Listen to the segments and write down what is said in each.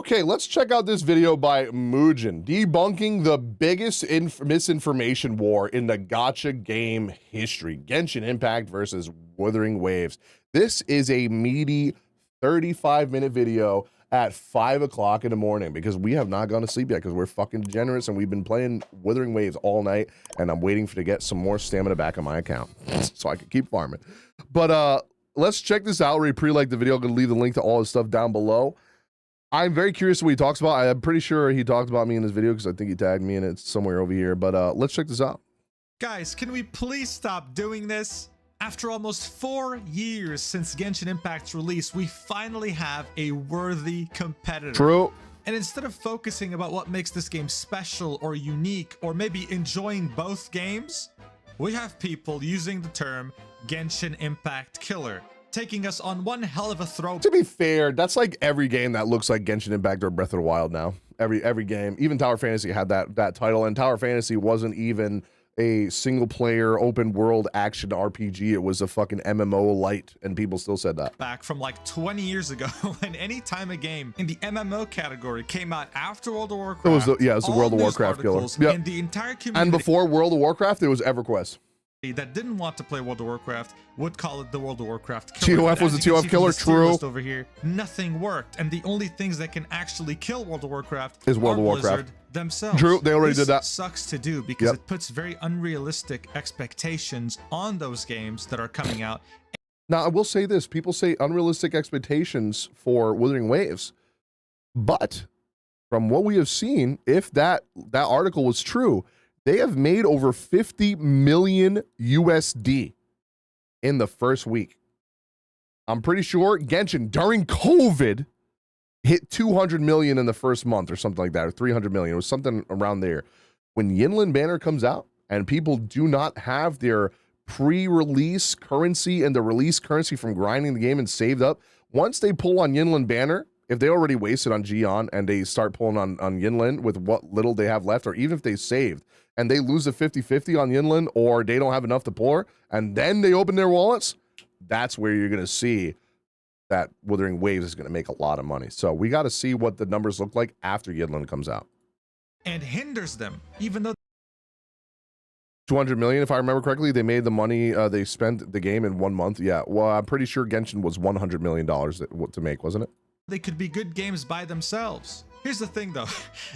Okay, let's check out this video by Mugen, debunking the biggest misinformation war in the gacha game history. Genshin Impact versus Wuthering Waves. This is a meaty 35-minute video at 5 o'clock in the morning because we have not gone to sleep yet because we're fucking degenerates and we've been playing Wuthering Waves all night and I'm waiting to get some more stamina back on my account so I can keep farming. But let's check this out. Already pre-liked the video. I'm gonna leave the link to all his stuff down below. I'm very curious what he talks about. I'm pretty sure he talked about me in his video because I think he tagged me in it somewhere over here. But let's check this out. Guys, can we please stop doing this? After almost 4 years since Genshin Impact's release, we finally have a worthy competitor. True. And instead of focusing about what makes this game special or unique, or maybe enjoying both games, we have people using the term Genshin Impact killer, taking us on one hell of a throw. To be fair, that's like every game that looks like Genshin Impact or Breath of the Wild now. Every game, even Tower Fantasy had that title, and Tower Fantasy wasn't even a single player open world action RPG. It was a fucking MMO light, and people still said that. Back from like 20 years ago, and any time a game in the MMO category came out after World of Warcraft, It was the World of Warcraft killer. Yep. And the entire community, and before World of Warcraft, it was EverQuest. That didn't want to play World of Warcraft would call it the World of Warcraft killer. TOF was the TOF killer, true. Over here, nothing worked, and the only things that can actually kill World of Warcraft is World of Warcraft Blizzard themselves. True, they already did that. Sucks to do because it puts very unrealistic expectations on those games that are coming out. Now, I will say this: people say unrealistic expectations for Wuthering Waves, but from what we have seen, if that article was true, they have made over 50 million USD in the first week. I'm pretty sure Genshin during COVID hit 200 million in the first month or something like that, or 300 million. It was something around there. When Yinland Banner comes out and people do not have their pre-release currency and the release currency from grinding the game and saved up, once they pull on Yinland Banner, if they already wasted on Gion and they start pulling on Yinland with what little they have left, or even if they saved and they lose a 50-50 on Yinland, or they don't have enough to pour, and then they open their wallets, that's where you're going to see that Wuthering Waves is going to make a lot of money. So we got to see what the numbers look like after Yinland comes out. And hinders them, even though 200 million, if I remember correctly, they made the money, they spent the game in 1 month. Yeah, well, I'm pretty sure Genshin was $100 million to make, wasn't it? They could be good games by themselves. Here's the thing though,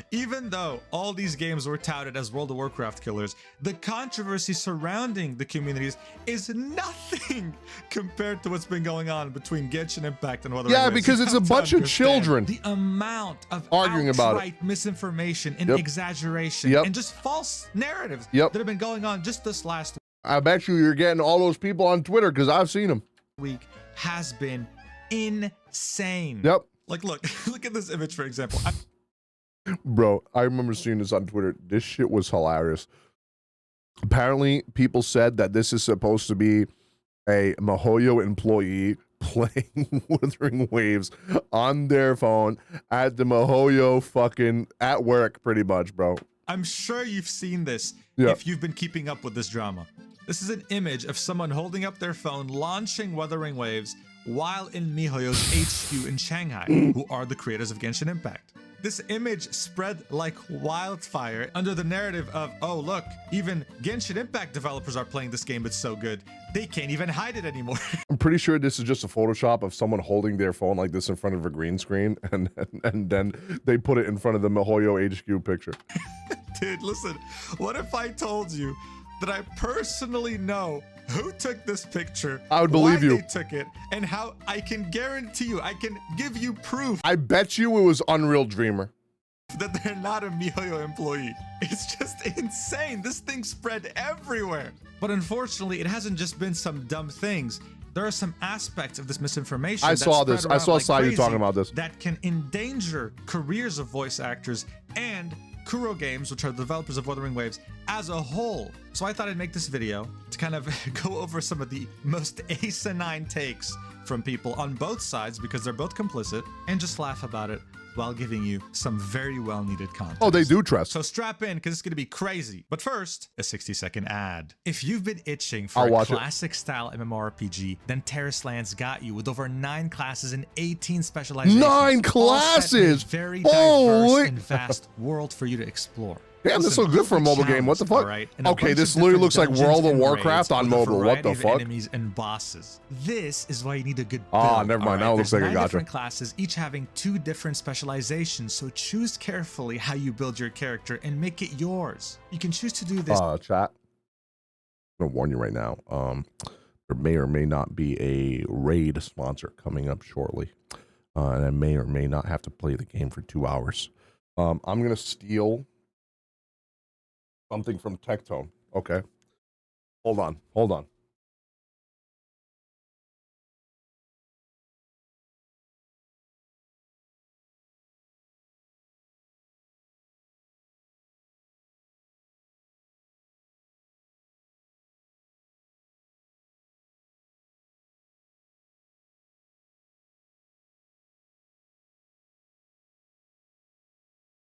even though all these games were touted as World of Warcraft killers, the controversy surrounding the communities is nothing compared to what's been going on between Genshin Impact and Wuthering Waves. Yeah, because it's a bunch of children the amount of arguing about it, misinformation and exaggeration and just false narratives that have been going on just this last week. I bet you're getting all those people on Twitter because I've seen them. Week has been insane. Yep. Like, look at this image, for example. Bro, I remember seeing this on Twitter. This shit was hilarious. Apparently, people said that this is supposed to be a MiHoYo employee playing Wuthering Waves on their phone at the MiHoYo fucking at work, pretty much, bro. I'm sure you've seen this if you've been keeping up with this drama. This is an image of someone holding up their phone, launching Wuthering Waves while in MiHoYo's HQ in Shanghai, who are the creators of Genshin Impact. This image spread like wildfire under the narrative of, oh look, even Genshin Impact developers are playing this game, it's so good, they can't even hide it anymore. I'm pretty sure this is just a Photoshop of someone holding their phone like this in front of a green screen, and then they put it in front of the MiHoYo HQ picture. Dude, listen, what if I told you that I personally know who took this picture, I would believe you. They took it, and how I can guarantee you, I can give you proof. I bet you it was Unreal Dreamer. That they're not a MiHoYo employee. It's just insane. This thing spread everywhere. But unfortunately, it hasn't just been some dumb things. There are some aspects of this misinformation. I saw this. I saw you talking about this. That can endanger careers of voice actors and Kuro Games, which are the developers of Wuthering Waves, as a whole. So I thought I'd make this video to kind of go over some of the most asinine takes from people on both sides because they're both complicit, and just laugh about it while giving you some very well needed content. Oh, they do trust. So strap in because it's going to be crazy. But first, a 60-second ad. If you've been itching for I'll a watch classic style MMORPG, then Terraceland's got you with over 9 classes and 18 specializations. 9 classes! A very Holy- diverse and vast world for you to explore. Damn, this looks good for a mobile game. What the fuck? Right? Okay, this literally looks like World of Warcraft on mobile. What the fuck? Enemies and bosses. This is why you need a good build. Ah, never mind. Now it looks like I gotcha. Different classes, each having 2 different specializations. So choose carefully how you build your character and make it yours. You can choose to do this. Chat. I'm gonna warn you right now. There may or may not be a raid sponsor coming up shortly, and I may or may not have to play the game for 2 hours. I'm gonna steal something from Tectone. Okay. Hold on.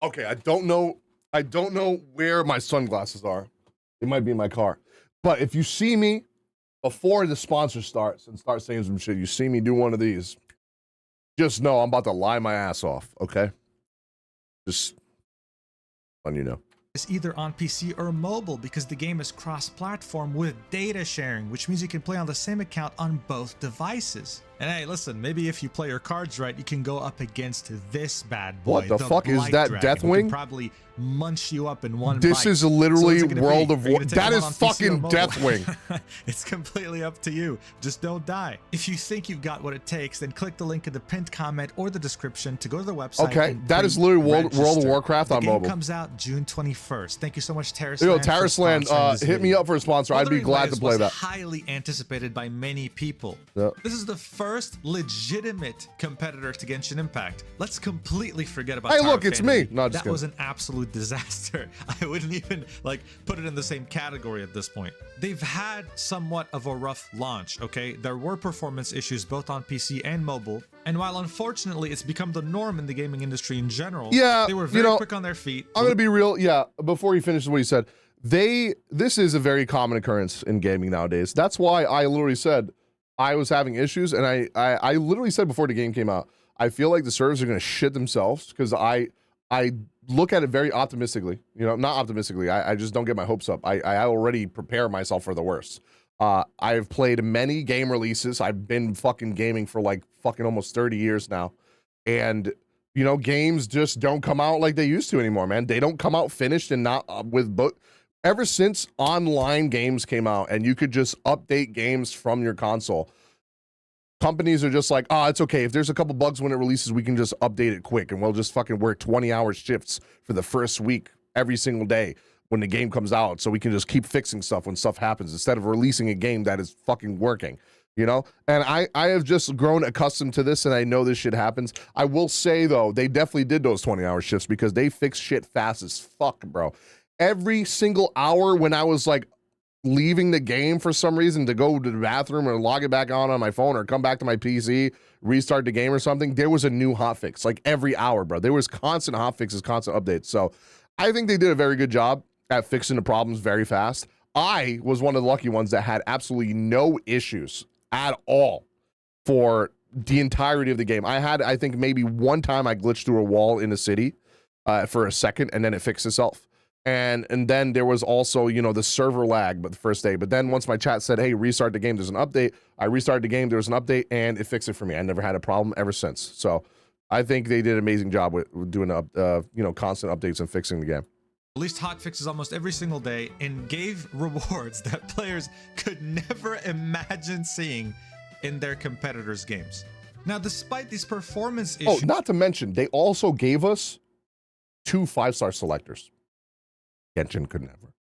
Okay, I don't know where my sunglasses are. It might be in my car. But if you see me before the sponsor starts and start saying some shit, you see me do one of these, just know I'm about to lie my ass off, okay? Just letting you know. It's either on PC or mobile because the game is cross-platform with data sharing, which means you can play on the same account on both devices. And hey, listen, maybe if you play your cards right, you can go up against this bad boy. What the fuck is that, Deathwing? Probably munch you up in one This bite. is literally So World of War. That is fucking Deathwing. It's completely up to you. Just don't die. If you think you've got what it takes, then click the link in the pinned comment or the description to go to the website. Okay, that is literally World of Warcraft on mobile. The game comes out June 21st. Thank you so much, Terraceland. Yo, Terraceland, hit me up for a sponsor. I'd be glad to play that. Highly anticipated by many people. Yep. This is the first legitimate competitor to Genshin Impact. Let's completely forget about. Hey, Tower look, it's Fantasy. me. No, just that kidding. was an absolute disaster. I wouldn't even put it in the same category at this point. They've had somewhat of a rough launch. Okay, there were performance issues both on PC and mobile. And while unfortunately it's become the norm in the gaming industry in general, yeah, they were very quick on their feet. I'm gonna be real. Yeah, before he finishes what he said, this is a very common occurrence in gaming nowadays. That's why I literally said I was having issues, and I literally said before the game came out, I feel like the servers are gonna shit themselves because I look at it very optimistically. You know, not optimistically. I just don't get my hopes up. I already prepare myself for the worst. I've played many game releases. I've been fucking gaming for like fucking almost 30 years now. And, you know, games just don't come out like they used to anymore, man. They don't come out finished and not with both. Ever since online games came out and you could just update games from your console, companies are just like, it's okay. If there's a couple bugs when it releases, we can just update it quick and we'll just fucking work 20-hour shifts for the first week every single day when the game comes out, so we can just keep fixing stuff when stuff happens instead of releasing a game that is fucking working, you know? And I have just grown accustomed to this, and I know this shit happens. I will say, though, they definitely did those 20-hour shifts because they fix shit fast as fuck, bro. Every single hour when I was, like, leaving the game for some reason to go to the bathroom or log it back on my phone or come back to my PC, restart the game or something, there was a new hotfix, like, every hour, bro. There was constant hotfixes, constant updates. So I think they did a very good job at fixing the problems very fast. I was one of the lucky ones that had absolutely no issues at all for the entirety of the game. I think maybe one time I glitched through a wall in a city for a second, and then it fixed itself. And then there was also, you know, the server lag, but the first day. But then once my chat said, hey, restart the game, there's an update. I restarted the game, there was an update, and it fixed it for me. I never had a problem ever since. So I think they did an amazing job with doing, you know, constant updates and fixing the game. Released hotfixes almost every single day and gave rewards that players could never imagine seeing in their competitors' games. Now, despite these performance issues... Oh, not to mention, they also gave us 2 5-star selectors. Genshin could never.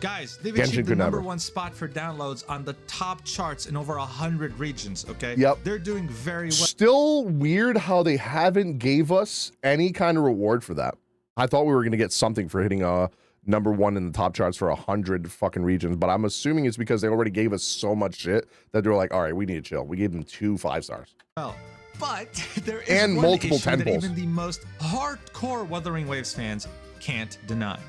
Guys, they've achieved the #1 spot for downloads on the top charts in over 100 regions, okay? Yep. They're doing very well. Still weird how they haven't gave us any kind of reward for that. I thought we were going to get something for hitting #1 in the top charts for 100 fucking regions, but I'm assuming it's because they already gave us so much shit that they're like, all right, we need to chill. We gave them 2 5 stars. Well, But there is And one multiple issue that tentacles. even the most hardcore Wuthering Waves fans can't deny.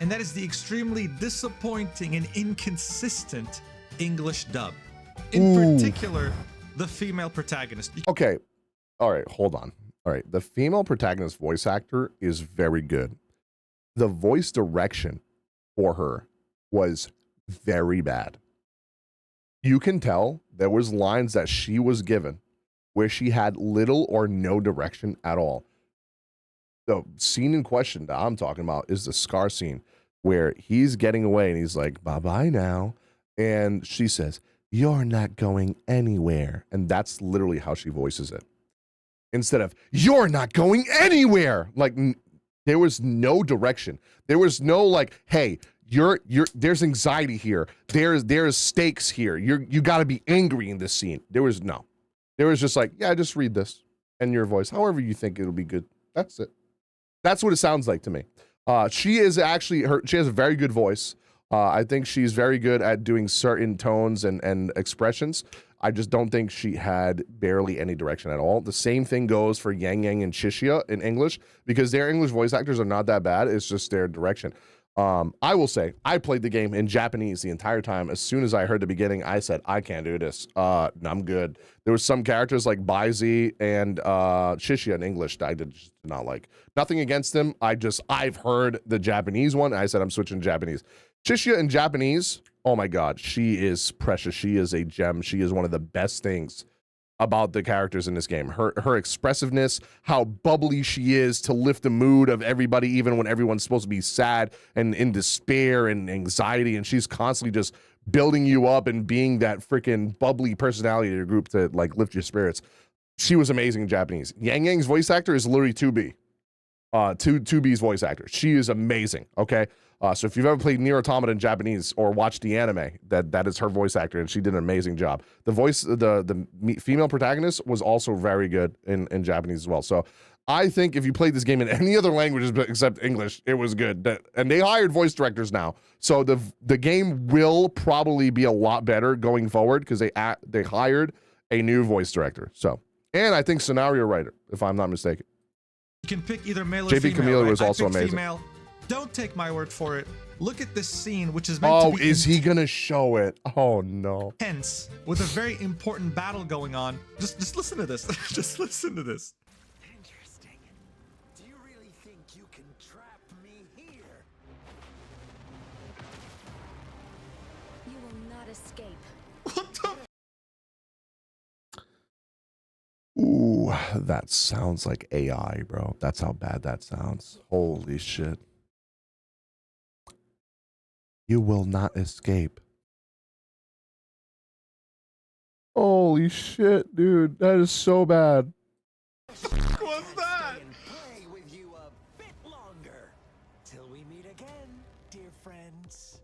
And that is the extremely disappointing and inconsistent English dub. In particular, the female protagonist. Okay. All right, hold on. All right, the female protagonist voice actor is very good. The voice direction for her was very bad. You can tell there was lines that she was given where she had little or no direction at all. The scene in question that I'm talking about is the Scar scene where he's getting away and he's like, bye-bye now. And she says, you're not going anywhere. And that's literally how she voices it. Instead of, you're not going anywhere. Like, there was no direction. There was no like, hey, there's anxiety here. There's stakes here. You got to be angry in this scene. There was just like, yeah, just read this and your voice, however you think it'll be good. That's it. That's what it sounds like to me. She is actually she has a very good voice. I think she's very good at doing certain tones and expressions. I just don't think she had barely any direction at all. The same thing goes for Yang Yang and Shishia in English, because their English voice actors are not that bad. It's just their direction. I will say, I played the game in Japanese the entire time. As soon as I heard the beginning, I said, I can't do this. I'm good. There was some characters like Baizi and Shishia in English that I did not like. Nothing against them. I've heard the Japanese one. I said, I'm switching to Japanese. Shishia in Japanese, oh my God, she is precious. She is a gem. She is one of the best things about the characters in this game. Her expressiveness, how bubbly she is to lift the mood of everybody, even when everyone's supposed to be sad and in despair and anxiety, and she's constantly just building you up and being that freaking bubbly personality of your group to like lift your spirits. She was amazing in Japanese. Yang Yang's voice actor is literally 2B. 2B's voice actor. She is amazing, okay? So if you've ever played Nier Automata in Japanese or watched the anime, that is her voice actor, and she did an amazing job. The female protagonist was also very good in Japanese as well. So I think if you played this game in any other languages except English, it was good. And they hired voice directors now, so the game will probably be a lot better going forward because they hired a new voice director. So, and I think scenario writer, if I'm not mistaken. You can pick either male or JP female. Camille right? was also amazing. Female. Don't take my word for it. Look at this scene, which is meant to be is he gonna show it? Oh no. Intense, with a very important battle going on. Just listen to this. Just listen to this. Interesting. Do you really think you can trap me here? You will not escape. What the? Ooh, that sounds like AI, bro. That's how bad that sounds. Holy shit. You will not escape. Holy shit, dude. That is so bad. What's that? And play with you a bit longer till we meet again, dear friends.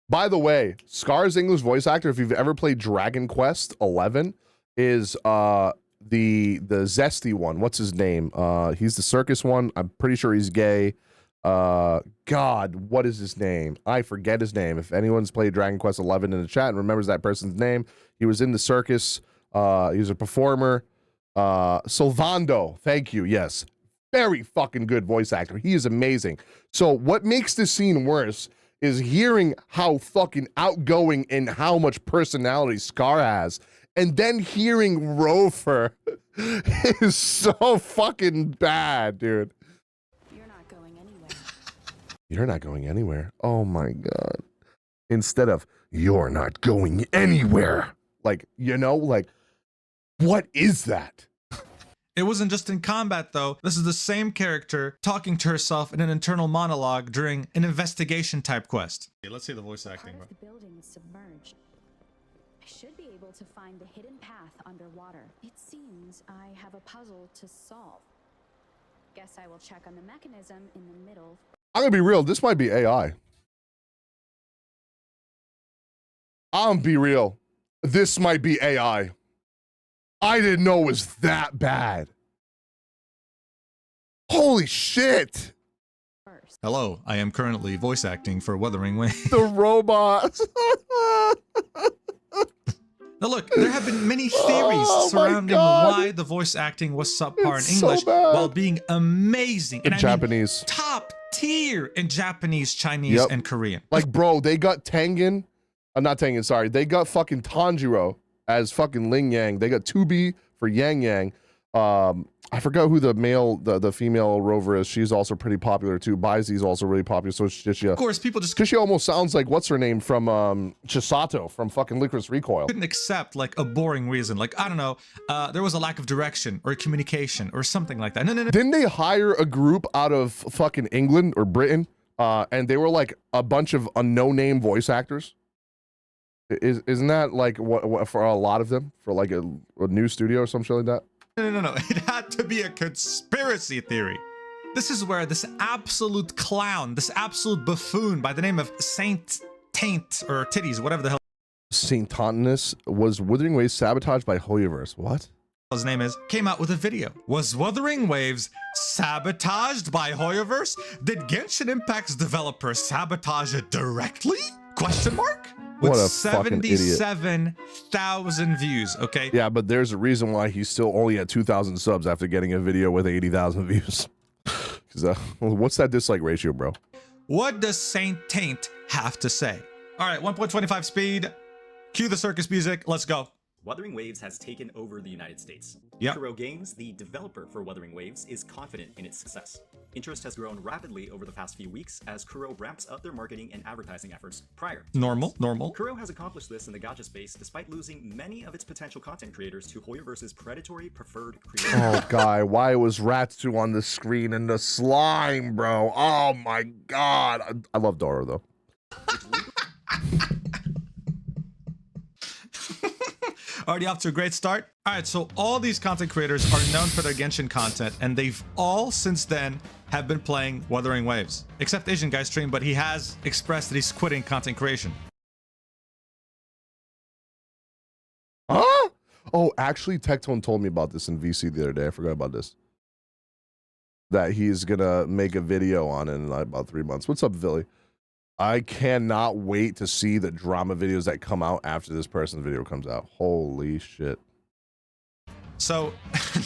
By the way, Scar's English voice actor, if you've ever played Dragon Quest 11, is the zesty one. What's his name? He's the circus one. I'm pretty sure he's gay. God, what is his name? I forget his name. If anyone's played Dragon Quest 11 in the chat and remembers that person's name, he was in the circus. He was a performer. Silvando, thank you. Yes, very fucking good voice actor. He is amazing. So what makes this scene worse is hearing how fucking outgoing and how much personality Scar has, and then hearing Rofer is so fucking bad, dude. You're not going anywhere. Oh my God. Instead of, you're not going anywhere. Like, like, what is that? It wasn't just in combat, though. This is the same character talking to herself in an internal monologue during an investigation type quest. Okay, let's see the voice acting. Part of the building is submerged. I should be able to find the hidden path underwater. It seems I have a puzzle to solve. Guess I will check on the mechanism in the middle. I'm gonna be real, this might be AI. I'm gonna be real, this might be AI. I didn't know it was that bad. Holy shit. Hello, I am currently voice acting for Wuthering Waves. The robots. Now look, there have been many theories surrounding why the voice acting was subpar in English while being amazing in Japanese. Top tier in Japanese, Chinese, and Korean. Like, bro, they got Tengen. Not Tengen, sorry. They got fucking Tanjiro as fucking Ling Yang. They got Tubi for Yang Yang. I forgot who the female rover is. She's also pretty popular too. Baizi's also really popular. So Shishia. Of course, people just Shishia almost sounds like what's her name from Chisato from fucking Licorice Recoil. Couldn't accept like a boring reason. Like, I don't know, there was a lack of direction or communication or something like that. No. Didn't they hire a group out of fucking England or Britain? And they were like a bunch of no-name voice actors. Isn't that like what for a lot of them for like a new studio or some shit like that? No. It had to be a conspiracy theory. This is where this absolute clown, this absolute buffoon by the name of Saint Taint or Titties, whatever the hell Saint Taint was Wuthering Waves sabotaged by Hoyoverse. What? His name is, came out with a video. Was Wuthering Waves sabotaged by Hoyoverse? Did Genshin Impact's developer sabotage it directly? Question mark? With What a fucking idiot. 77,000 views, okay? Yeah, but there's a reason why he's still only at 2,000 subs after getting a video with 80,000 views. Because what's that dislike ratio, bro? What does Saint Taint have to say? All right, 1.25 speed. Cue the circus music. Let's go. Wuthering Waves has taken over the United States. Yep. Kuro Games, the developer for Wuthering Waves, is confident in its success. Interest has grown rapidly over the past few weeks as Kuro ramps up their marketing and advertising efforts prior. Normal. Kuro has accomplished this in the gacha space despite losing many of its potential content creators to Hoyoverse's predatory preferred creators. Oh, guy, why it was Ratsu on the screen and the slime, bro? Oh my god. I love Doro, though. Already off to a great start. All right, so all these content creators are known for their Genshin content, and they've all since then have been playing Wuthering Waves, except Asian Guy Stream, but he has expressed that he's quitting content creation. Huh? Oh, actually, Tectone told me about this in VC the other day. I forgot about this. That he's gonna make a video on it in about 3 months. What's up, Villy? I cannot wait to see the drama videos that come out after this person's video comes out. Holy shit. So,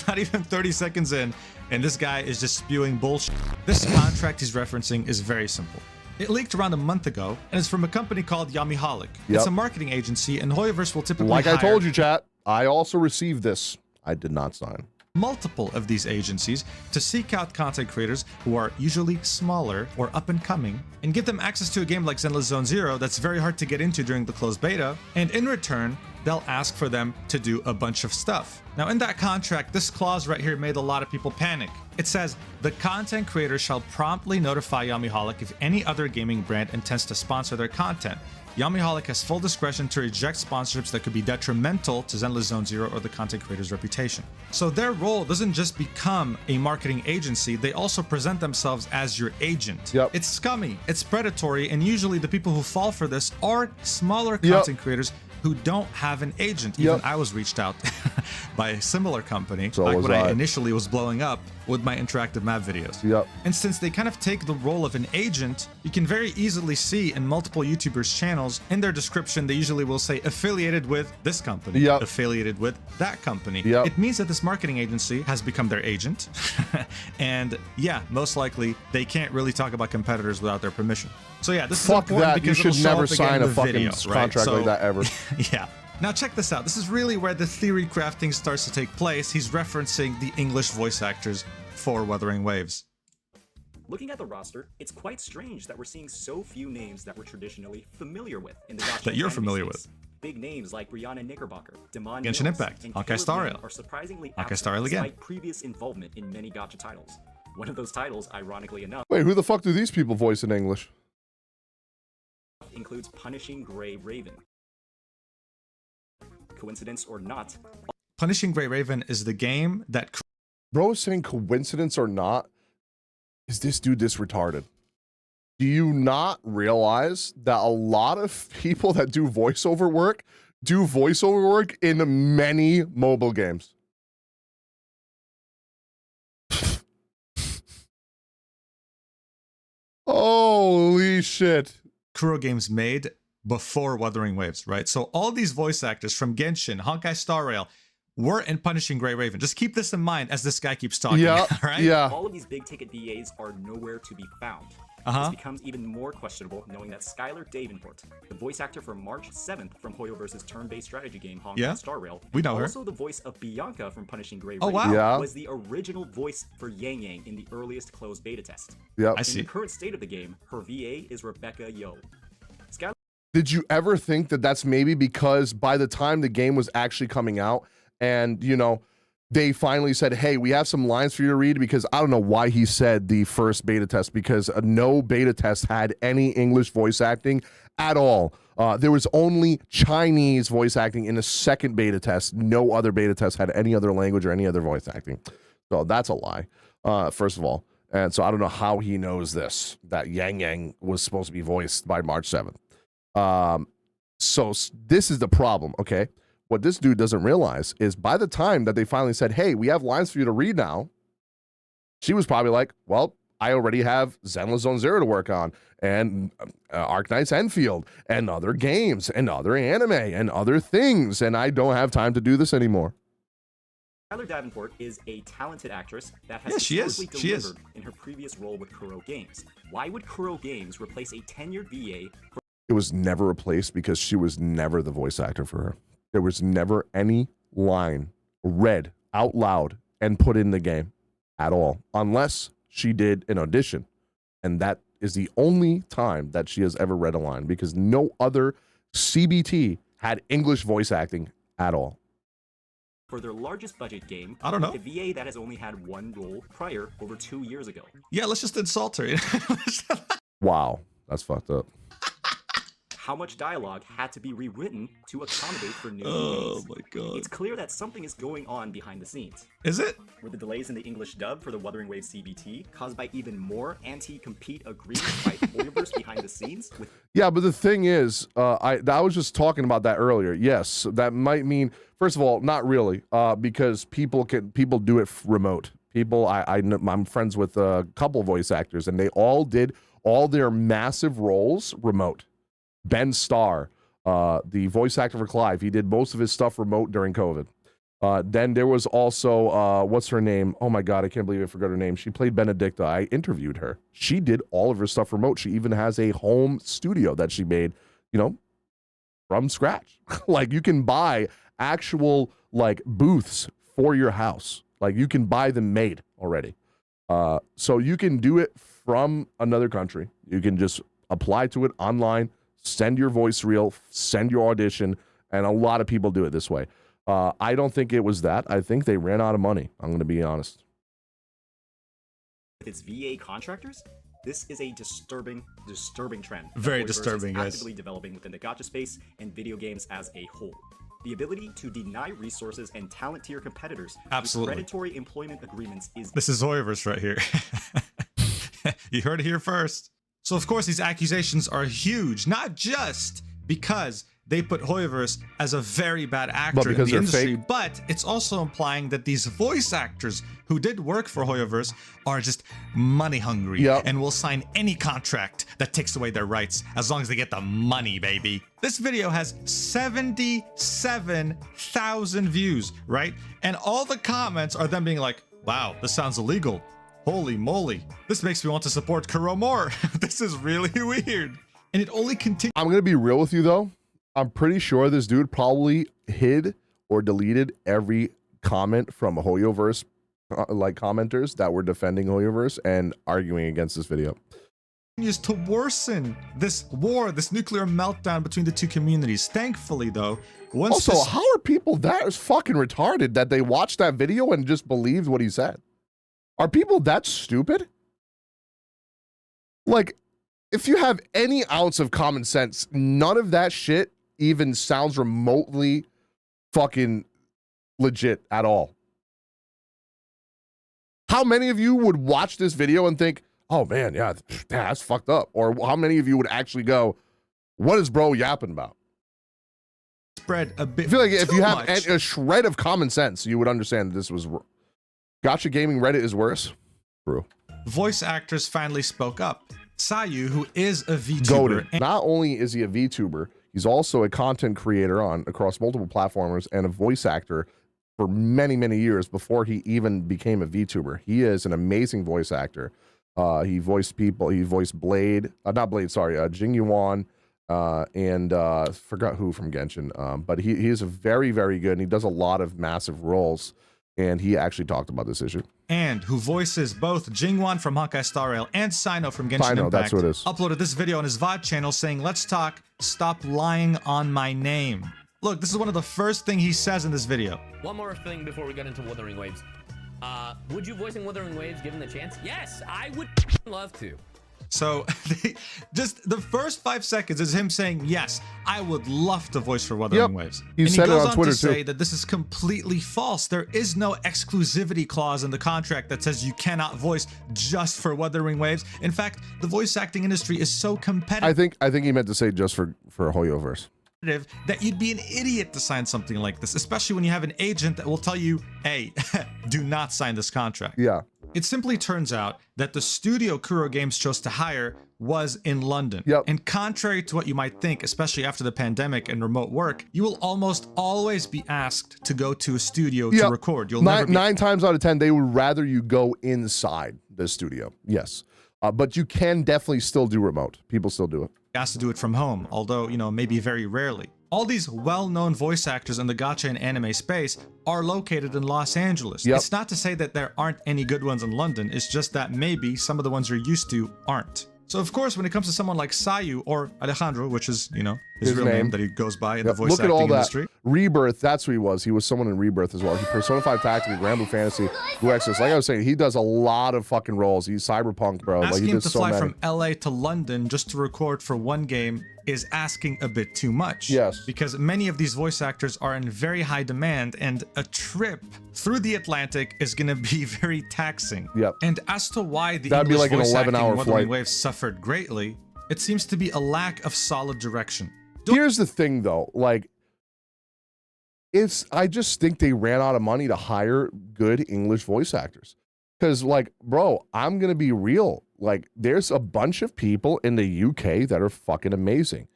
not even 30 seconds in, and this guy is just spewing bullshit. This contract he's referencing is very simple. It leaked around a month ago, and it's from a company called Yamiholic. It's a marketing agency, and Hoyoverse will typically Like I hire told you, chat, I also received this. I did not sign. multiple of these agencies to seek out content creators who are usually smaller or up and coming and give them access to a game like Zenless Zone Zero that's very hard to get into during the closed beta, and in return, they'll ask for them to do a bunch of stuff. Now in that contract, this clause right here made a lot of people panic. It says, the content creator shall promptly notify Yamiholic if any other gaming brand intends to sponsor their content. Yamiholic has full discretion to reject sponsorships that could be detrimental to Zenless Zone Zero or the content creator's reputation. So their role doesn't just become a marketing agency, they also present themselves as your agent. It's scummy, it's predatory, and usually the people who fall for this are smaller content creators who don't have an agent. Even I was reached out by a similar company back when I initially was blowing up with my interactive map videos. And since they kind of take the role of an agent, you can very easily see in multiple YouTubers' channels, in their description, they usually will say affiliated with this company, affiliated with that company. It means that this marketing agency has become their agent. And yeah, most likely they can't really talk about competitors without their permission. So yeah, this is important because you should never sign a fucking contract like that ever. Yeah. Now check this out. This is really where the theory crafting starts to take place. He's referencing the English voice actors for Wuthering Waves. Looking at the roster, it's quite strange that we're seeing so few names that we're traditionally familiar with in the gacha that you're anime familiar space. with. Big names like Brianna Knickerbocker, Damon Genshin Mills, Impact, and Honkai Star Rail are surprisingly Honkai absent Star Rail again. despite previous involvement in many gacha titles. One of those titles, ironically enough, Wait, who the fuck do these people voice in English? includes Punishing Gray Raven. Coincidence or not, Punishing Gray Raven is the game that... Bro is saying coincidence or not? Is this dude this retarded? Do you not realize that a lot of people that do voiceover work in many mobile games? Holy shit. Kuro Games made before Wuthering Waves, right? So all these voice actors from Genshin, Honkai Star Rail, were in Punishing Grey Raven. Just keep this in mind as this guy keeps talking. Yeah, right? yeah. All of these big ticket VAs are nowhere to be found. This becomes even more questionable knowing that Skylar Davenport, the voice actor for March 7th from Hoyoverse's turn-based strategy game Honkai Star Rail, we know her. Also the voice of Bianca from Punishing Grey Oh, Raven, wow. was the original voice for Yang Yang in the earliest closed beta test. Yep. I see. In the current state of the game, her VA is Rebecca Yo. Skylar Did you ever think that that's maybe because by the time the game was actually coming out and, you know, they finally said, hey, we have some lines for you to read? Because I don't know why he said the first beta test, because no beta test had any English voice acting at all. There was only Chinese voice acting in the second beta test. No other beta test had any other language or any other voice acting. So that's a lie, first of all. And so I don't know how he knows this, that Yang Yang was supposed to be voiced by March 7th. So this is the problem, okay? What this dude doesn't realize is by the time that they finally said, hey, we have lines for you to read now, she was probably like, well, I already have Zenless Zone Zero to work on, and Arknight's Enfield, and other games, and other anime, and other things, and I don't have time to do this anymore. Skylar Davenport is a talented actress that has She delivered in her previous role with Kuro Games. Why would Kuro Games replace a tenured VA for It was never replaced because she was never the voice actor for her. There was never any line read out loud and put in the game at all, unless she did an audition. And that is the only time that she has ever read a line, because no other CBT had English voice acting at all. for their largest budget game? I don't know. A VA that has only had one role prior over 2 years ago. Yeah, let's just insult her. Wow, that's fucked up. How much dialogue had to be rewritten to accommodate for new Oh VAs? my god. It's clear that something is going on behind the scenes. Is it? Were the delays in the English dub for the Wuthering Waves CBT caused by even more anti-compete agreements by Hoyoverse behind the scenes? With Yeah, but the thing is, I was just talking about that earlier. Yes, that might mean, first of all, not really, because people do it remote. I'm friends with a couple voice actors, and they all did all their massive roles remote. Ben Starr, the voice actor for Clive, he did most of his stuff remote during COVID. Then there was also, what's her name? Oh my God, I can't believe I forgot her name. She played Benedicta. I interviewed her. She did all of her stuff remote. She even has a home studio that she made, from scratch. Like, you can buy actual, booths for your house. Like, you can buy them made already. So you can do it from another country. You can just apply to it online, send your voice reel, send your audition, and a lot of people do it this way. I don't think it was that. I think they ran out of money. I'm going to be honest. its VA contractors? This is a disturbing trend. that Very Hoyoverse disturbing, is guys. actively developing within the gacha space and video games as a whole. The ability to deny resources and talent to your competitors Absolutely. with predatory employment agreements is This is Hoyoverse right here. You heard it here first. So of course these accusations are huge, not just because they put Hoyoverse as a very bad actor in because the they're industry, fake. but it's also implying that these voice actors who did work for Hoyoverse are just money hungry Yep. and will sign any contract that takes away their rights as long as they get the money, baby. This video has 77,000 views, right? And all the comments are them being like, wow, this sounds illegal. Holy moly. This makes me want to support Kuro more. This is really weird. And it only continues. I'm going to be real with you, though. I'm pretty sure this dude probably hid or deleted every comment from Hoyoverse, commenters that were defending Hoyoverse and arguing against this video. To worsen this war, this nuclear meltdown between the two communities. Thankfully, though, once Also, this- how are people that fucking retarded that they watched that video and just believed what he said? Are people that stupid? Like, if you have any ounce of common sense, none of that shit even sounds remotely fucking legit at all. How many of you would watch this video and think, oh man, yeah, that's fucked up? Or how many of you would actually go, what is bro yapping about? spread a bit I feel like if too you have much. a shred of common sense, you would understand that this was Gacha Gaming Reddit is worse. True. Voice actors finally spoke up. Sayu, who is a VTuber, Goated. Not only is he a VTuber, He's also a content creator across multiple platforms and a voice actor for many, many years before he even became a VTuber. He is an amazing voice actor. He voiced people. He voiced Blade, not Blade, sorry, Jing Yuan, and forgot who from Genshin. But he is a very, very good, and he does a lot of massive roles. And he actually talked about this issue. And who voices both Jingwan from Honkai Star Rail and Sino from Genshin Impact, that's what it is. Uploaded this video on his VOD channel saying, "Let's talk, stop lying on my name." Look, this is one of the first thing he says in this video. One more thing before we get into Wuthering Waves. Would you voice in Wuthering Waves given the chance? Yes, I would love to. So just the first 5 seconds is him saying, yes, I would love to voice for Wuthering Waves. He and said he goes it on Twitter to say too. that this is completely false. There is no exclusivity clause in the contract that says you cannot voice just for Wuthering Waves. In fact, the voice acting industry is so competitive. I think he meant to say just for Hoyoverse. That you'd be an idiot to sign something like this, especially when you have an agent that will tell you, hey, do not sign this contract. Yeah. It simply turns out that the studio Kuro Games chose to hire was in London. Yep. And contrary to what you might think, especially after the pandemic and remote work, you will almost always be asked to go to a studio to record. You'll never be... 9 times out of 10, they would rather you go inside the studio. Yes. But you can definitely still do remote. People still do it. asked to do it from home, although, maybe very rarely. All these well-known voice actors in the gacha and anime space are located in Los Angeles. Yep. It's not to say that there aren't any good ones in London, it's just that maybe some of the ones you're used to aren't. So of course, when it comes to someone like Sayu or Alejandro, which is, his real name that he goes by in the voice acting industry. Rebirth, that's who he was. He was someone in Rebirth as well. He Persona 5 Tactics, Grand Blue Fantasy, Blue Exorcist. Like I was saying, he does a lot of fucking roles. He's cyberpunk, bro. Asking like he him does to so fly many. from LA to London just to record for one game is asking a bit too much. Yes. Because many of these voice actors are in very high demand, and a trip through the Atlantic is going to be very taxing. Yep. And as to why the That'd be English like an voice 11-hour acting flight. Wuthering Waves suffered greatly, it seems to be a lack of solid direction. Here's the thing, though. Like, I just think they ran out of money to hire good English voice actors. Because, like, bro, I'm going to be real. Like, there's a bunch of people in the UK that are fucking amazing.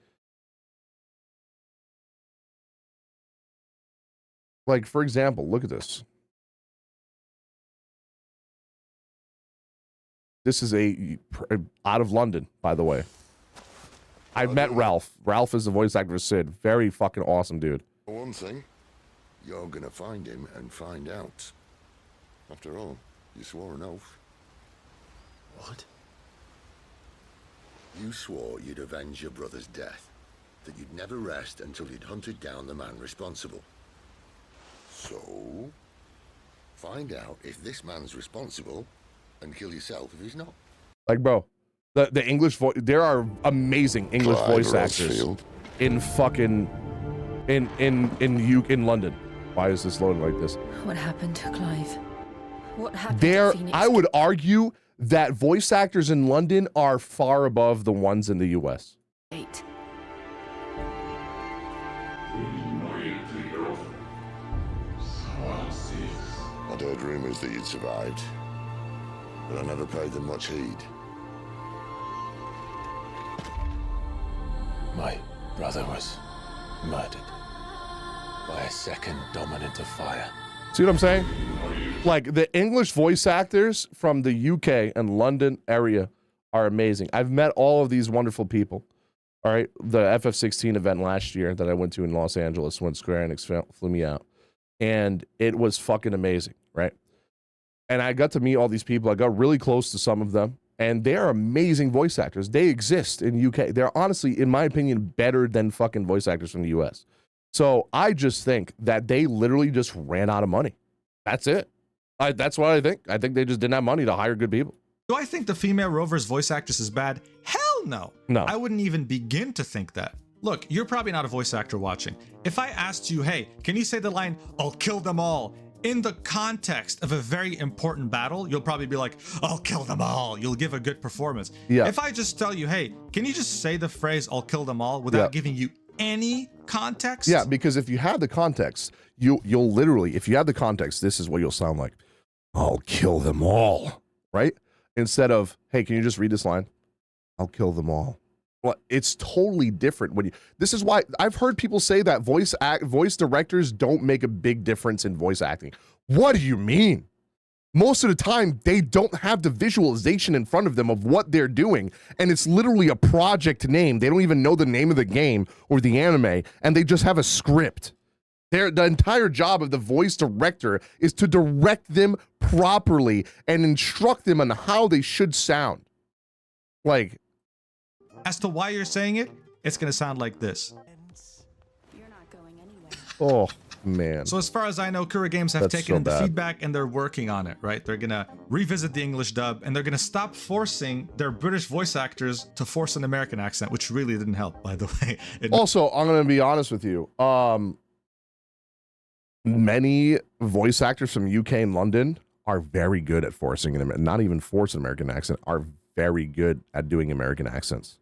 Like, for example, look at this. This is out of London, by the way. I've met Ralph. Ralph is the voice actor of Sid. Very fucking awesome dude. For one thing, you're gonna find him and find out. After all, you swore an oath. What? You swore you'd avenge your brother's death, that you'd never rest until you'd hunted down the man responsible. So, find out if this man's responsible and kill yourself if he's not. Like, bro, the English voice, there are amazing English voice actors in fucking in London. Why is this loaded like this? What happened to Clive? What happened There, to Phoenix? I would argue that voice actors in London are far above the ones in the US. Eight. I'd heard rumors that you'd survived, but I never paid them much heed. My brother was murdered by a second dominant of fire. See what I'm saying? Like, the English voice actors from the UK and London area are amazing. I've met all of these wonderful people. All right, the FF16 event last year that I went to in Los Angeles when Square Enix flew me out, and it was fucking amazing, right? And I got to meet all these people. I got really close to some of them, and they're amazing voice actors. They exist in UK. They're honestly, in my opinion, better than fucking voice actors from the US. So I just think that they literally just ran out of money. That's it. That's what I think. I think they just didn't have money to hire good people. Do I think the female Rover's voice actress is bad? Hell no. No. I wouldn't even begin to think that. Look, you're probably not a voice actor watching. If I asked you, hey, can you say the line, "I'll kill them all," in the context of a very important battle, you'll probably be like, "I'll kill them all." You'll give a good performance. Yeah. If I just tell you, hey, can you just say the phrase, "I'll kill them all," without giving you any context? Yeah, because if you have the context, you'll literally, if you have the context, this is what you'll sound like. "I'll kill them all," right? Instead of, "Hey, can you just read this line? I'll kill them all." Well, it's totally different when you. This is why I've heard people say that voice directors don't make a big difference in voice acting. What do you mean? Most of the time, they don't have the visualization in front of them of what they're doing, and it's literally a project name. They don't even know the name of the game or the anime, and they just have a script. The entire job of the voice director is to direct them properly and instruct them on how they should sound. Like, as to why you're saying it, it's gonna sound like this. You're not going anywhere. Oh man. So as far as I know, Kura Games have taken the feedback and they're working on it, right? They're gonna revisit the English dub and they're gonna stop forcing their British voice actors to force an American accent, which really didn't help, by the way. Also, I'm gonna be honest with you. Many voice actors from UK and London are very good at forcing not even force an American accent, are very good at doing American accents.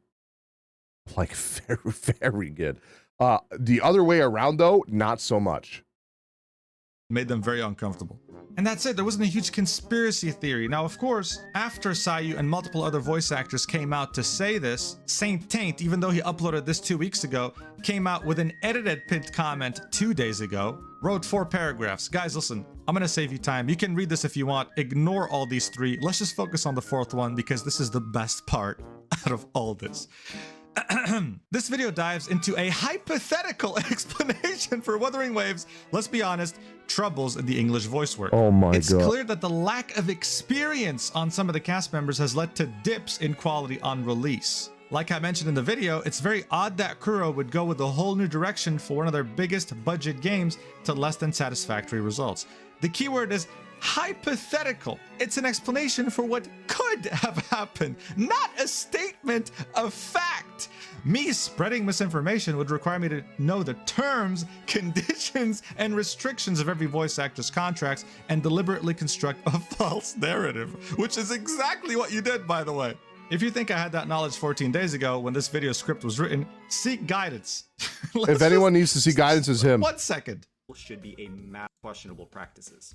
Like very, very good. The other way around though, not so much. Made them very uncomfortable. And that's it, there wasn't a huge conspiracy theory. Now, of course, after Sayu and multiple other voice actors came out to say this, Saint Taint, even though he uploaded this 2 weeks ago, came out with an edited pinned comment 2 days ago, wrote 4 paragraphs. Guys, listen, I'm gonna save you time. You can read this if you want. Ignore all these 3. Let's just focus on the 4th one because this is the best part out of all this. This video dives into a hypothetical explanation for Wuthering Waves, let's be honest, troubles in the English voice work. Oh my God. It's clear that the lack of experience on some of the cast members has led to dips in quality on release. Like I mentioned in the video, it's very odd that Kuro would go with a whole new direction for one of their biggest budget games to less than satisfactory results. The keyword is hypothetical. It's an explanation for what could have happened, not a statement of fact. Me spreading misinformation would require me to know the terms, conditions, and restrictions of every voice actor's contracts and deliberately construct a false narrative, which is exactly what you did, by the way. If you think I had that knowledge 14 days ago when this video script was written, seek guidance. If anyone needs to seek guidance, it's him. 1 second. Should be a questionable practices.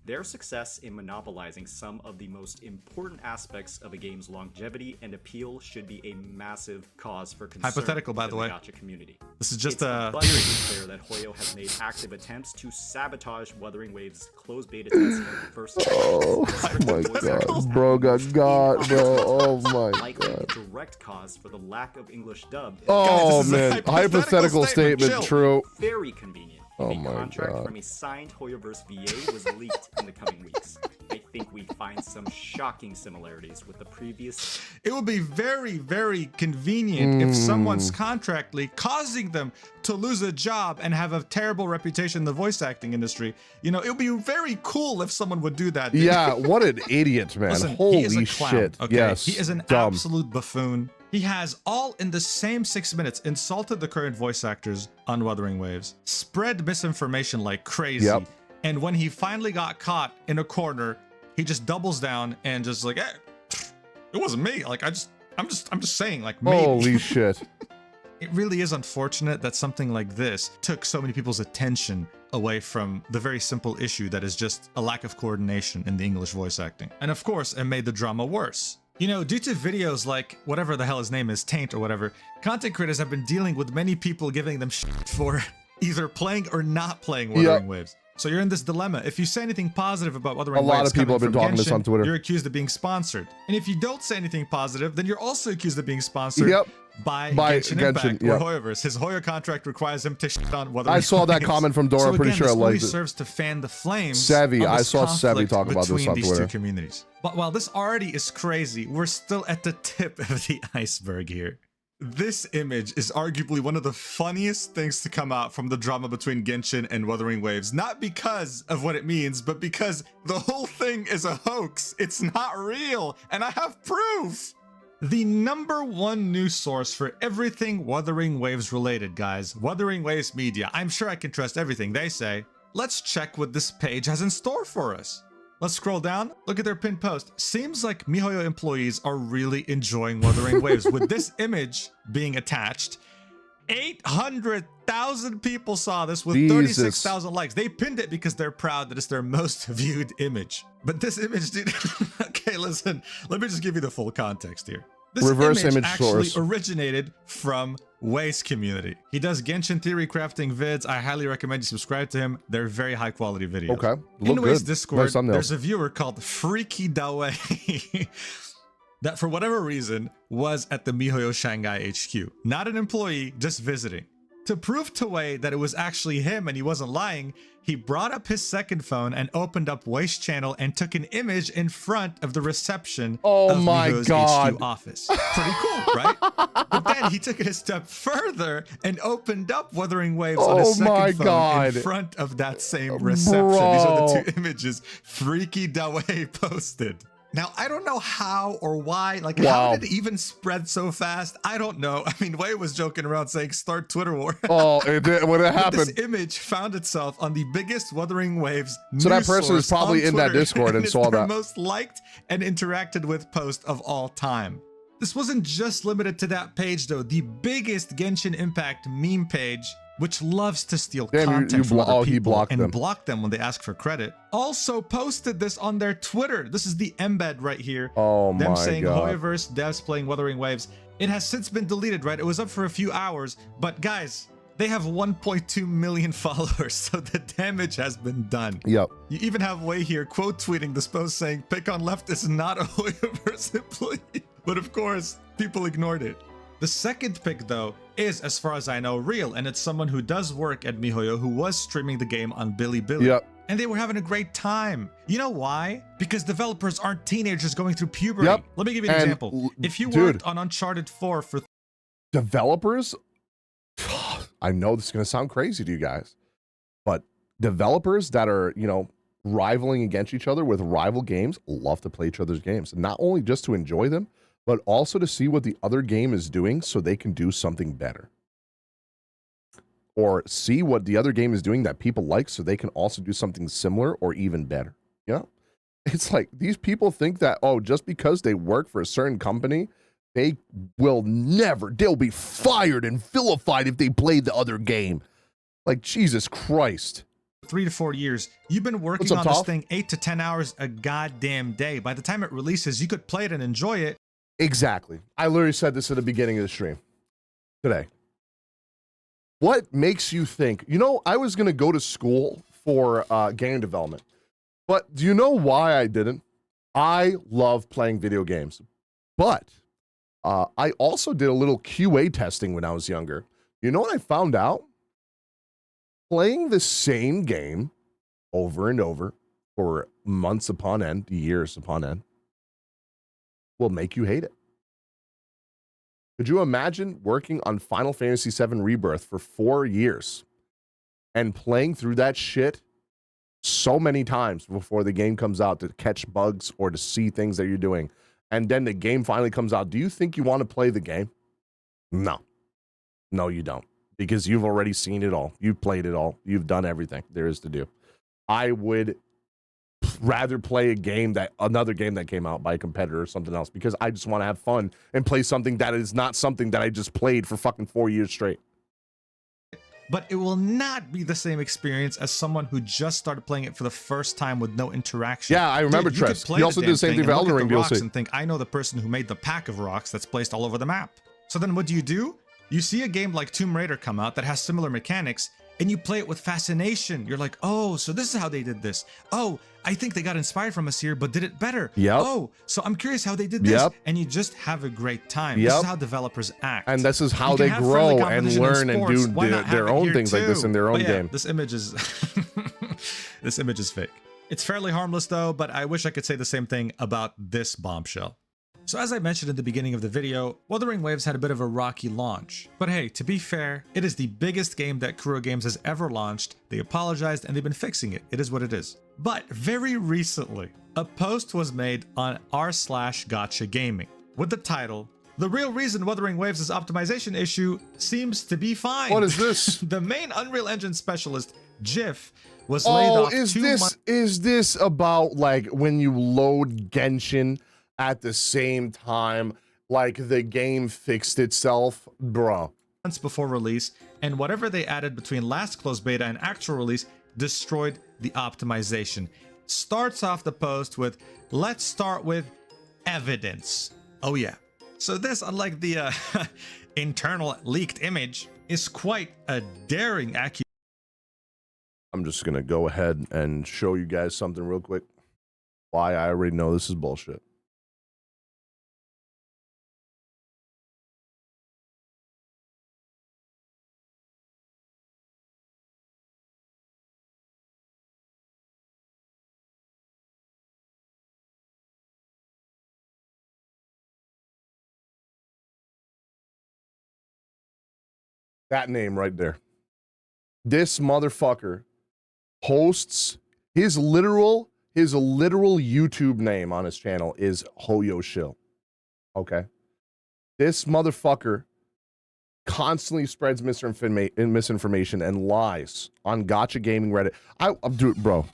Their success in monopolizing some of the most important aspects of a game's longevity and appeal should be a massive cause for concern. Hypothetical, by the way. Gacha community. This is just a theory. Clear that Hoyo has made active attempts to sabotage Wuthering Waves' closed beta testing of the first. Oh my God, bro, bro. Oh my God. Direct cause for the lack of English dub. Oh man, hypothetical statement. True. Very convenient. Oh a my contract God. from a signed Hoyoverse VA was leaked in the coming weeks. I think we find some shocking similarities with the previous. It would be very, very convenient if someone's contractly causing them to lose a job and have a terrible reputation in the voice acting industry. You know, it would be very cool if someone would do that. Yeah, what an idiot, man. Listen, Holy he is a clown, shit. Okay? Yes. He is an absolute buffoon. He has, all in the same 6 minutes, insulted the current voice actors on Wuthering Waves, spread misinformation like crazy, and when he finally got caught in a corner, he just doubles down and just like, hey, it wasn't me. Like, I'm just saying, like, maybe. Holy shit. It really is unfortunate that something like this took so many people's attention away from the very simple issue that is just a lack of coordination in the English voice acting. And of course, it made the drama worse. You know, due to videos like whatever the hell his name is, Taint or whatever, content creators have been dealing with many people giving them shit for either playing or not playing Wuthering Waves. So you're in this dilemma. If you say anything positive about Wuthering Waves, a lot of people have been talking this on Twitter. You're accused of being sponsored. And if you don't say anything positive, then you're also accused of being sponsored by Genshin Impact or Hoyoverse. His Hoyo contract requires him to shit on Wuthering Waves. I saw that comment from Dora. So again, Pretty sure I liked it. this serves to fan the flames. Savvy, I saw Savvy talk about this on these Twitter. 2 communities. But while this already is crazy, we're still at the tip of the iceberg here. This image is arguably one of the funniest things to come out from the drama between Genshin and Wuthering Waves. Not because of what it means, but because the whole thing is a hoax. It's not real, and I have proof. The #1 news source for everything Wuthering Waves related, guys. Wuthering Waves Media. I'm sure I can trust everything they say. Let's check what this page has in store for us. Let's scroll down, look at their pinned post. Seems like MiHoYo employees are really enjoying Wuthering Waves. With this image being attached, 800,000 people saw this with 36,000 likes. They pinned it because they're proud that it's their most viewed image. But this image, dude, okay, listen, let me just give you the full context here. This reverse image actually source originated from Wei's community. He does Genshin theory crafting vids. I highly recommend you subscribe to him. They're very high quality videos. Okay. In Wei's good. Discord, Nice there's a viewer called Freaky Dawei that for whatever reason was at the MiHoYo Shanghai HQ. Not an employee, just visiting. To prove to Wei that it was actually him and he wasn't lying, he brought up his second phone and opened up Wei's channel and took an image in front of the reception of MiHoYo's HQ office. Pretty cool, right? But then he took it a step further and opened up Wuthering Waves on his second phone in front of that same reception. These are the two images Freaky Dawei posted. Now, I don't know how or why, like, how did it even spread so fast? I don't know. I mean, Wei was joking around saying, start Twitter war. Oh, it did, when it happened. This image found itself on the biggest Wuthering Waves so that person is probably in that Discord and saw that. Most liked and interacted with post of all time. This wasn't just limited to that page, though. The biggest Genshin Impact meme page, which loves to steal content from other people and block them when they ask for credit, also posted this on their Twitter. This is the embed right here. Oh them my saying God. Hoyoverse devs playing Wuthering Waves. It has since been deleted, right? It was up for a few hours, but guys, they have 1.2 million followers, so the damage has been done. Yep. You even have Wei here quote tweeting this post saying, "Pick on left is not a Hoyoverse employee." But of course, people ignored it. The second pick, though, is, as far as I know, real, and it's someone who does work at MiHoYo who was streaming the game on Bilibili. Yep. And they were having a great time. You know why? Because developers aren't teenagers going through puberty. Yep. Let me give you an example. If you worked on Uncharted 4 for... Developers? I know this is going to sound crazy to you guys, but developers that are, you know, rivaling against each other with rival games love to play each other's games. Not only just to enjoy them, but also to see what the other game is doing so they can do something better. Or see what the other game is doing that people like so they can also do something similar or even better. You know? It's like these people think that, oh, just because they work for a certain company, they will never, they'll be fired and vilified if they play the other game. Like, Jesus Christ. 3 to 4 years, you've been working on this thing 8 to 10 hours a goddamn day. By the time it releases, you could play it and enjoy it. Exactly. I literally said this at the beginning of the stream today. What makes you think, you know, I was going to go to school for game development, but do you know why I didn't? I love playing video games, but I also did a little QA testing when I was younger. You know what I found out? Playing the same game over and over for months upon end, years upon end, will make you hate it. Could you imagine working on Final Fantasy VII Rebirth for 4 years and playing through that shit so many times before the game comes out to catch bugs or to see things that you're doing, and then the game finally comes out? Do you think you want to play the game? No. No, you don't. Because you've already seen it all. You've played it all. You've done everything there is to do. I would rather play another game that came out by a competitor or something else, because I just want to have fun and play something that is not something that I just played for fucking 4 years straight. But it will not be the same experience as someone who just started playing it for the first time with no interaction. Yeah, I remember Tress. He also did the same thing for Elden Ring DLC. And think, I know the person who made the pack of rocks that's placed all over the map. So then what do? You see a game like Tomb Raider come out that has similar mechanics, and you play it with fascination. You're like, oh, so this is how they did this. Oh, I think they got inspired from us here, but did it better. Yep. Oh, so I'm curious how they did this. Yep. And you just have a great time. Yep. This is how developers act. And this is how they grow and learn and do their own things like this in their own game. This image is this image is fake. It's fairly harmless though, but I wish I could say the same thing about this bombshell. So as I mentioned in the beginning of the video, Wuthering Waves had a bit of a rocky launch. But hey, to be fair, it is the biggest game that Kuro Games has ever launched. They apologized and they've been fixing it. It is what it is. But very recently, a post was made on r/GotchaGaming with the title, "The real reason Wuthering Waves' optimization issue seems to be fine." What is this? The main Unreal Engine specialist, Jiff, was laid off 2 months. Is this about like when you load Genshin at the same time, like the game fixed itself? Bro. Months before release, and whatever they added between last closed beta and actual release destroyed the optimization. Starts off the post with, let's start with evidence. Oh yeah. So this, unlike the internal leaked image, is quite a daring accusation. I'm just gonna go ahead and show you guys something real quick. Why I already know this is bullshit. That name right there. This motherfucker posts his literal YouTube name on his channel is Hoyo Shill. Okay. This motherfucker constantly spreads misinformation and lies on Gotcha Gaming Reddit. I'm doing, bro.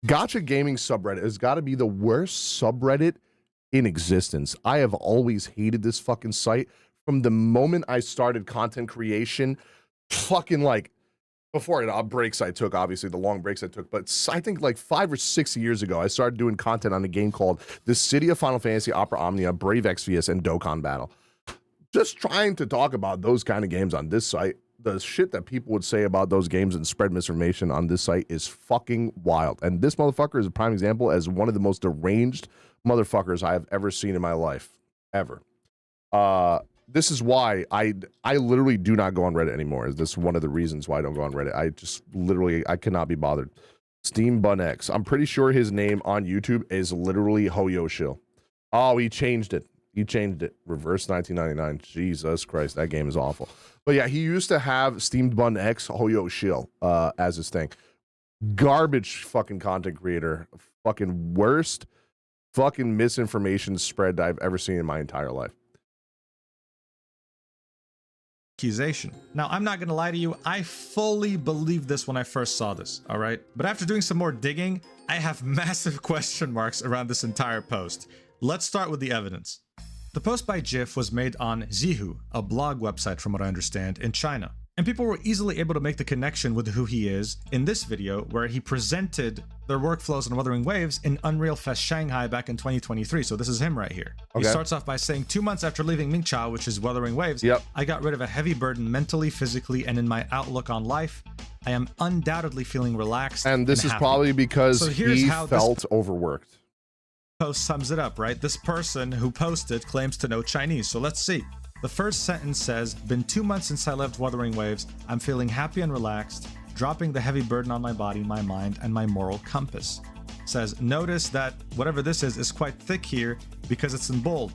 Gotcha Gaming subreddit has got to be the worst subreddit in existence. I have always hated this fucking site from the moment I started content creation. Fucking like before breaks I took, obviously the long breaks I took, but I think like 5 or 6 years ago, I started doing content on a game called The City of Final Fantasy Opera Omnia, Brave Exvius, and Dokkan Battle. Just trying to talk about those kind of games on this site. The shit that people would say about those games and spread misinformation on this site is fucking wild. And this motherfucker is a prime example as one of the most deranged motherfuckers I have ever seen in my life, ever. This is why I literally do not go on Reddit anymore. Is this one of the reasons why I don't go on Reddit? I just literally, I cannot be bothered. SteamedBunX. I'm pretty sure his name on YouTube is literally Hoyo Shill. Oh, he changed it. He changed it. Reverse 1999. Jesus Christ, that game is awful. But yeah, he used to have SteamedBunX Hoyo Shill as his thing. Garbage fucking content creator. Fucking worst fucking misinformation spread I've ever seen in my entire life. Accusation. Now, I'm not gonna lie to you, I fully believed this when I first saw this, all right? But after doing some more digging, I have massive question marks around this entire post. Let's start with the evidence. The post by Jif was made on Zihu, a blog website from what I understand, in China. And people were easily able to make the connection with who he is in this video where he presented their workflows on Wuthering Waves in Unreal Fest Shanghai back in 2023. So this is him right here. Okay. He starts off by saying, 2 months after leaving Mingchao, which is Wuthering Waves, I got rid of a heavy burden mentally, physically, and in my outlook on life. I am undoubtedly feeling relaxed. And this is happy. Probably because he felt overworked. Post sums it up, right? This person who posted claims to know Chinese. So let's see. The first sentence says, been 2 months since I left Wuthering Waves. I'm feeling happy and relaxed, dropping the heavy burden on my body, my mind, and my moral compass. Says, notice that whatever this is quite thick here because it's in bold.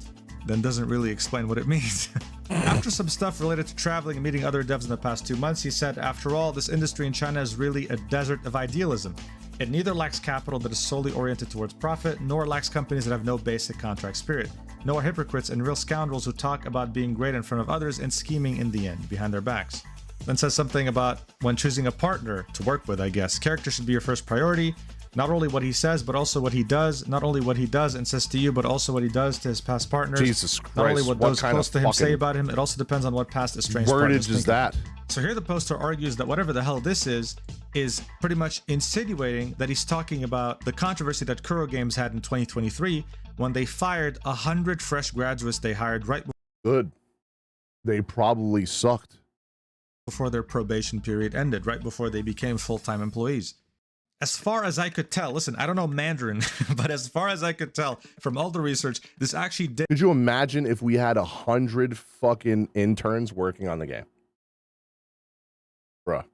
Then doesn't really explain what it means. After some stuff related to traveling and meeting other devs in the past 2 months, he said, after all, this industry in China is really a desert of idealism. It neither lacks capital that is solely oriented towards profit, nor lacks companies that have no basic contract spirit. Nor hypocrites and real scoundrels who talk about being great in front of others and scheming in the end, behind their backs. Then says something about when choosing a partner to work with, I guess. Character should be your first priority. Not only what he says, but also what he does. Not only what he does and says to you, but also what he does to his past partners. Jesus Christ. Not only what those close to him say about him, it also depends on what past estranged partners think. Wordage is that? So here the poster argues that whatever the hell this is pretty much insinuating that he's talking about the controversy that Kuro Games had in 2023 when they fired 100 fresh graduates they hired right Good. They probably sucked. Before their probation period ended, right before they became full-time employees. As far as I could tell, listen, I don't know Mandarin, but as far as I could tell from all the research, this actually did. Could you imagine if we had 100 fucking interns working on the game? Bruh.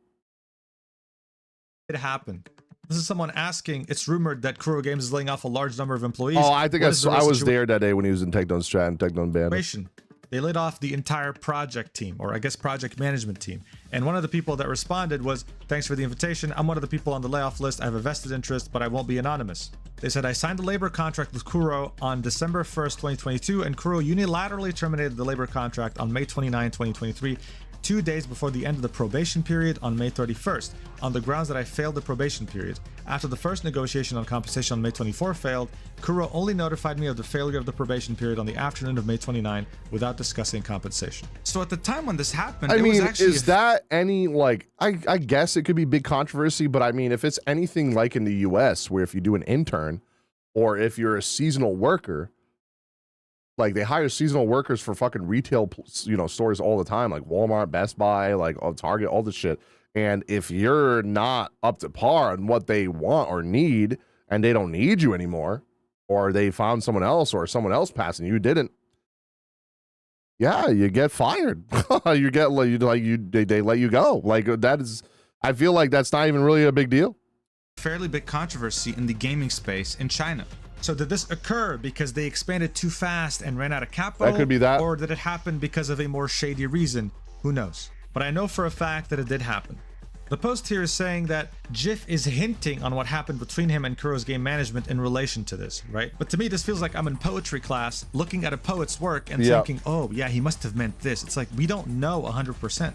It happened. This is someone asking, it's rumored that Kuro Games is laying off a large number of employees. Oh, I think I was there that day when he was in Techno's chat and Techno band. They laid off the entire project team, or I guess project management team. And one of the people that responded was, thanks for the invitation. I'm one of the people on the layoff list. I have a vested interest, but I won't be anonymous. They said, I signed a labor contract with Kuro on December 1st, 2022, and Kuro unilaterally terminated the labor contract on May 29, 2023, 2 days before the end of the probation period on May 31st, on the grounds that I failed the probation period. After the first negotiation on compensation on May 24 failed, Kuro only notified me of the failure of the probation period on the afternoon of May 29 without discussing compensation. So at the time when this happened, I mean, is that any, like, I guess it could be big controversy, but I mean, if it's anything like in the US, where if you do an intern, or if you're a seasonal worker, Like they hire seasonal workers for fucking retail, stores all the time, like Walmart, Best Buy, like Target, all this shit. And if you're not up to par on what they want or need, and they don't need you anymore, or they found someone else, or someone else passed and you didn't, yeah, you get fired. You get they let you go. Like that is, I feel like that's not even really a big deal. Fairly big controversy in the gaming space in China. So did this occur because they expanded too fast and ran out of capital? That could be that. Or did it happen because of a more shady reason? Who knows? But I know for a fact that it did happen. The post here is saying that Jif is hinting on what happened between him and Kuro's game management in relation to this, right? But to me, this feels like I'm in poetry class looking at a poet's work and thinking, oh yeah, he must have meant this. It's like, we don't know 100%.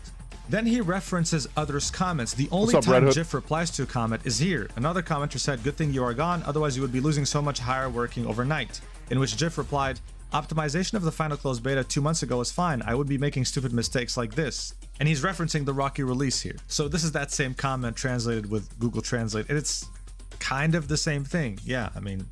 Then he references others' comments. The only time Jif replies to a comment is here. Another commenter said, good thing you are gone, otherwise you would be losing so much higher working overnight. In which Jif replied, optimization of the final closed beta 2 months ago was fine. I would be making stupid mistakes like this. And he's referencing the Rocky release here. So this is that same comment translated with Google Translate. And it's kind of the same thing. Yeah, I mean,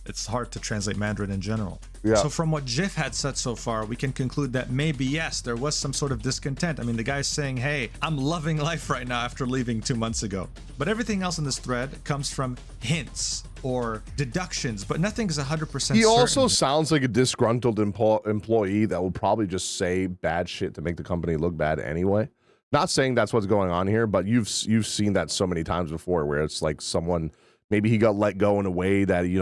it's hard to translate Mandarin in general. Yeah. So from what Jif had said so far, we can conclude that maybe, yes, there was some sort of discontent. I mean, the guy's saying, hey, I'm loving life right now after leaving 2 months ago. But everything else in this thread comes from hints or deductions, but nothing is 100% He also certain. sounds like a disgruntled employee that will probably just say bad shit to make the company look bad anyway. Not saying that's what's going on here, but you've seen that so many times before where it's like someone, maybe he got let go in a way that, he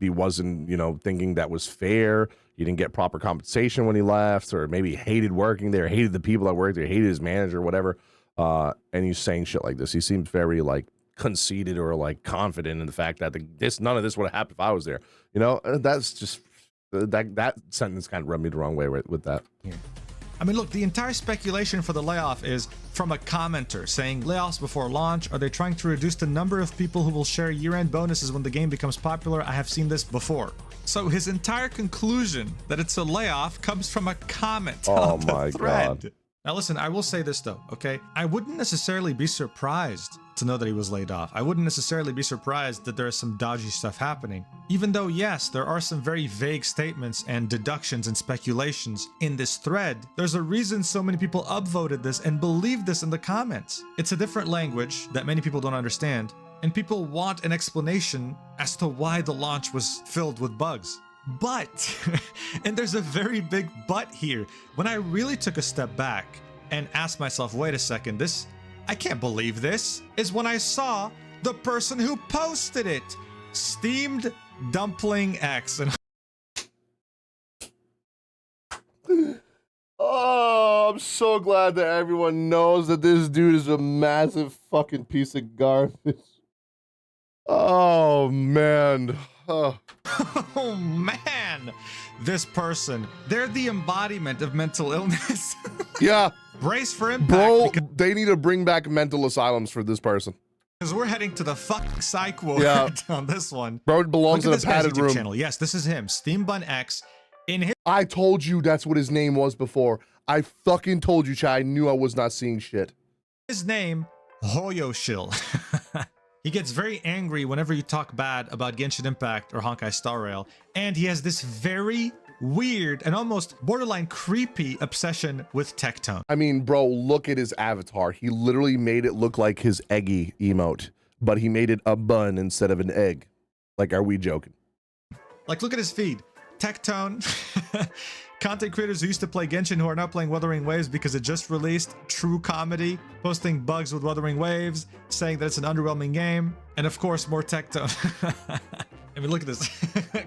wasn't, thinking that was fair. He didn't get proper compensation when he left, or maybe he hated working there, hated the people that worked there, hated his manager, whatever. And he's saying shit like this. He seems very like conceited or like confident in the fact that none of this would have happened if I was there. That's just that sentence kind of rubbed me the wrong way with that. Yeah. I mean, look, the entire speculation for the layoff is from a commenter saying layoffs before launch. Are they trying to reduce the number of people who will share year-end bonuses when the game becomes popular? I have seen this before. So his entire conclusion that it's a layoff comes from a comment on the thread. God. Now listen, I will say this though, okay? I wouldn't necessarily be surprised to know that he was laid off. I wouldn't necessarily be surprised that there is some dodgy stuff happening. Even though, yes, there are some very vague statements and deductions and speculations in this thread, there's a reason so many people upvoted this and believed this in the comments. It's a different language that many people don't understand, and people want an explanation as to why the launch was filled with bugs. But, and there's a very big but here, when I really took a step back and asked myself, wait a second, I can't believe this, is when I saw the person who posted it, SteamedBunX. And oh, I'm so glad that everyone knows that this dude is a massive fucking piece of garbage. Oh, man. Oh. Oh, man. This person, they're the embodiment of mental illness. Yeah. Brace for impact. Bro, they need to bring back mental asylums for this person. Because we're heading to the fuck psych ward on this one. Bro, it belongs in a padded room. Channel. Yes, this is him, SteamedBunX. I told you that's what his name was before. I fucking told you, Chai. I knew I was not seeing shit. His name, Hoyoshil. He gets very angry whenever you talk bad about Genshin Impact or Honkai Star Rail. And he has this very weird and almost borderline creepy obsession with Tectone. I mean, bro, look at his avatar. He literally made it look like his eggy emote, but he made it a bun instead of an egg. Like, are we joking? Like, look at his feed. Tectone. Content creators who used to play Genshin who are now playing Wuthering Waves because it just released. True comedy. Posting bugs with Wuthering Waves. Saying that it's an underwhelming game. And of course, more Tectone. I mean, look at this.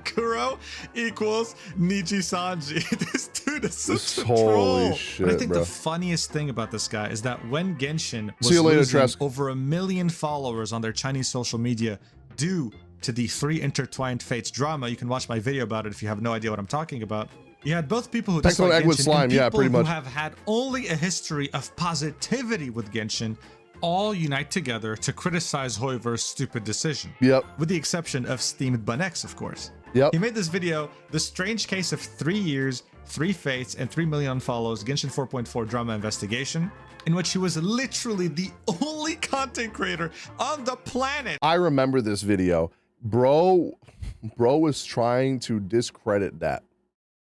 Kuro equals Nichi Sanji. This dude is such a troll. Shit, but I think bro. the funniest thing about this guy is that when Genshin was losing over 1 million followers on their Chinese social media due to the 3 Intertwined Fates drama, you can watch my video about it if you have no idea what I'm talking about. You had both people who dislike Genshin and people who have had only a history of positivity with Genshin all unite together to criticize Hoiver's stupid decision. Yep. With the exception of SteamedBunX, of course. Yep. He made this video, The Strange Case of 3 Years, 3 Fates, and 3 million unfollows, Genshin 4.4 Drama Investigation, in which he was literally the only content creator on the planet. I remember this video. Bro was trying to discredit that.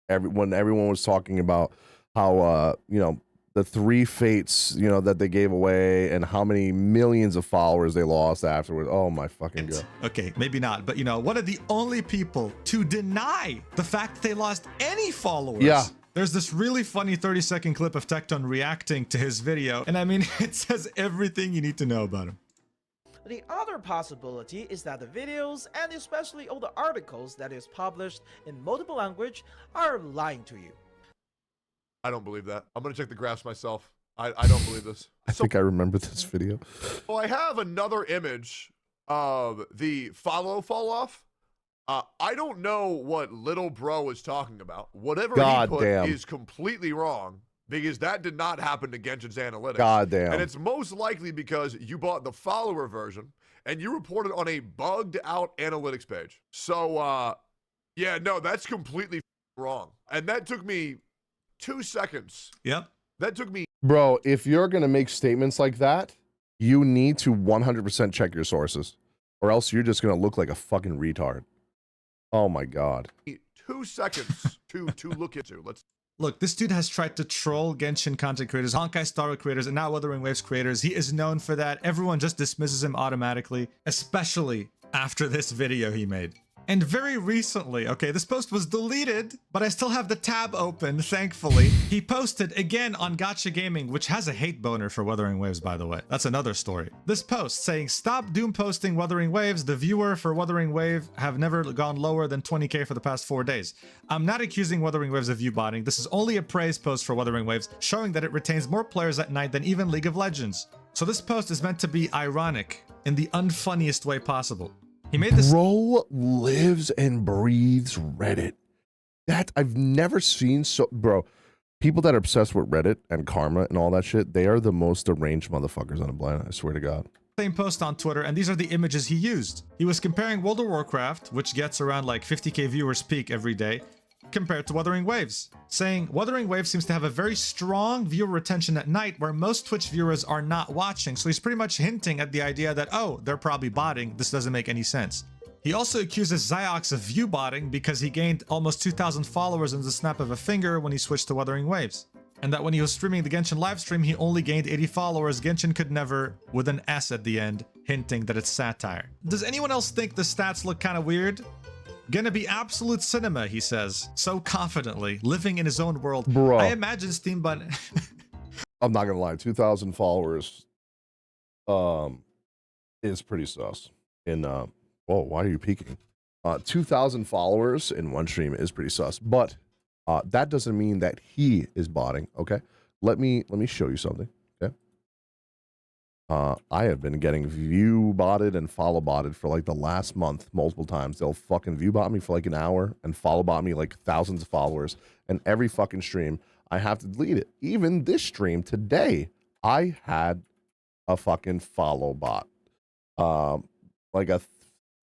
when everyone was talking about how you know, the 3 fates, you know, that they gave away and how many millions of followers they lost afterwards. Oh my fucking god. Okay, maybe not, but you know, one of the only people to deny the fact that they lost any followers. Yeah. There's this really funny 30-second clip of Tecton reacting to his video, and I mean, it says everything you need to know about him. The other possibility is that the videos, and especially all the articles that is published in multiple language, are lying to you. I don't believe that. I'm gonna check the graphs myself. I don't believe this. I think I remember this video. Well, I have another image of the follow fall off. I don't know what little bro is talking about. Whatever he put is completely wrong, because that did not happen to Genshin's analytics. Goddamn. And it's most likely because you bought the follower version and you reported on a bugged out analytics page. So, yeah, no, that's completely wrong. And that took me 2 seconds. Yep. That took me. Bro, if you're going to make statements like that, you need to 100% check your sources, or else you're just going to look like a fucking retard. Oh my god. 2 seconds to look into. Look, this dude has tried to troll Genshin content creators, Honkai Star Rail creators, and now Wuthering Waves creators. He is known for that. Everyone just dismisses him automatically, especially after this video he made. And very recently, okay, this post was deleted, but I still have the tab open, thankfully. He posted again on LegionzGaming, which has a hate boner for Wuthering Waves, by the way. That's another story. This post saying, stop doom posting Wuthering Waves. The viewer for Wuthering Wave have never gone lower than 20k for the past 4 days. I'm not accusing Wuthering Waves of view botting. This is only a praise post for Wuthering Waves, showing that it retains more players at night than even League of Legends. So this post is meant to be ironic in the unfunniest way possible. He made this. Bro lives and breathes Reddit. That I've never seen so. Bro, people that are obsessed with Reddit and karma and all that shit, they are the most deranged motherfuckers on the planet. I swear to God. Same post on Twitter, and these are the images he used. He was comparing World of Warcraft, which gets around like 50k viewers peak every day, compared to Wuthering Waves, saying Wuthering Waves seems to have a very strong viewer retention at night where most Twitch viewers are not watching. So he's pretty much hinting at the idea that, oh, they're probably botting. This doesn't make any sense. He also accuses Xiox of view botting because he gained almost 2,000 followers in the snap of a finger when he switched to Wuthering Waves. And that when he was streaming the Genshin livestream, he only gained 80 followers. Genshin could never, with an S at the end, hinting that it's satire. Does anyone else think the stats look kind of weird? Gonna be absolute cinema, he says, so confidently, living in his own world. Bro. I imagine SteamedBunX. I'm not gonna lie, 2,000 followers is pretty sus. In whoa, why are you peeking? 2,000 followers in one stream is pretty sus, but that doesn't mean that he is botting. Okay, let me show you something. Okay, I have been getting view botted and follow botted for like the last month multiple times. They'll fucking view bot me for like an hour and follow bot me like thousands of followers, and every fucking stream I have to delete it. Even this stream today, I had a fucking follow bot, like a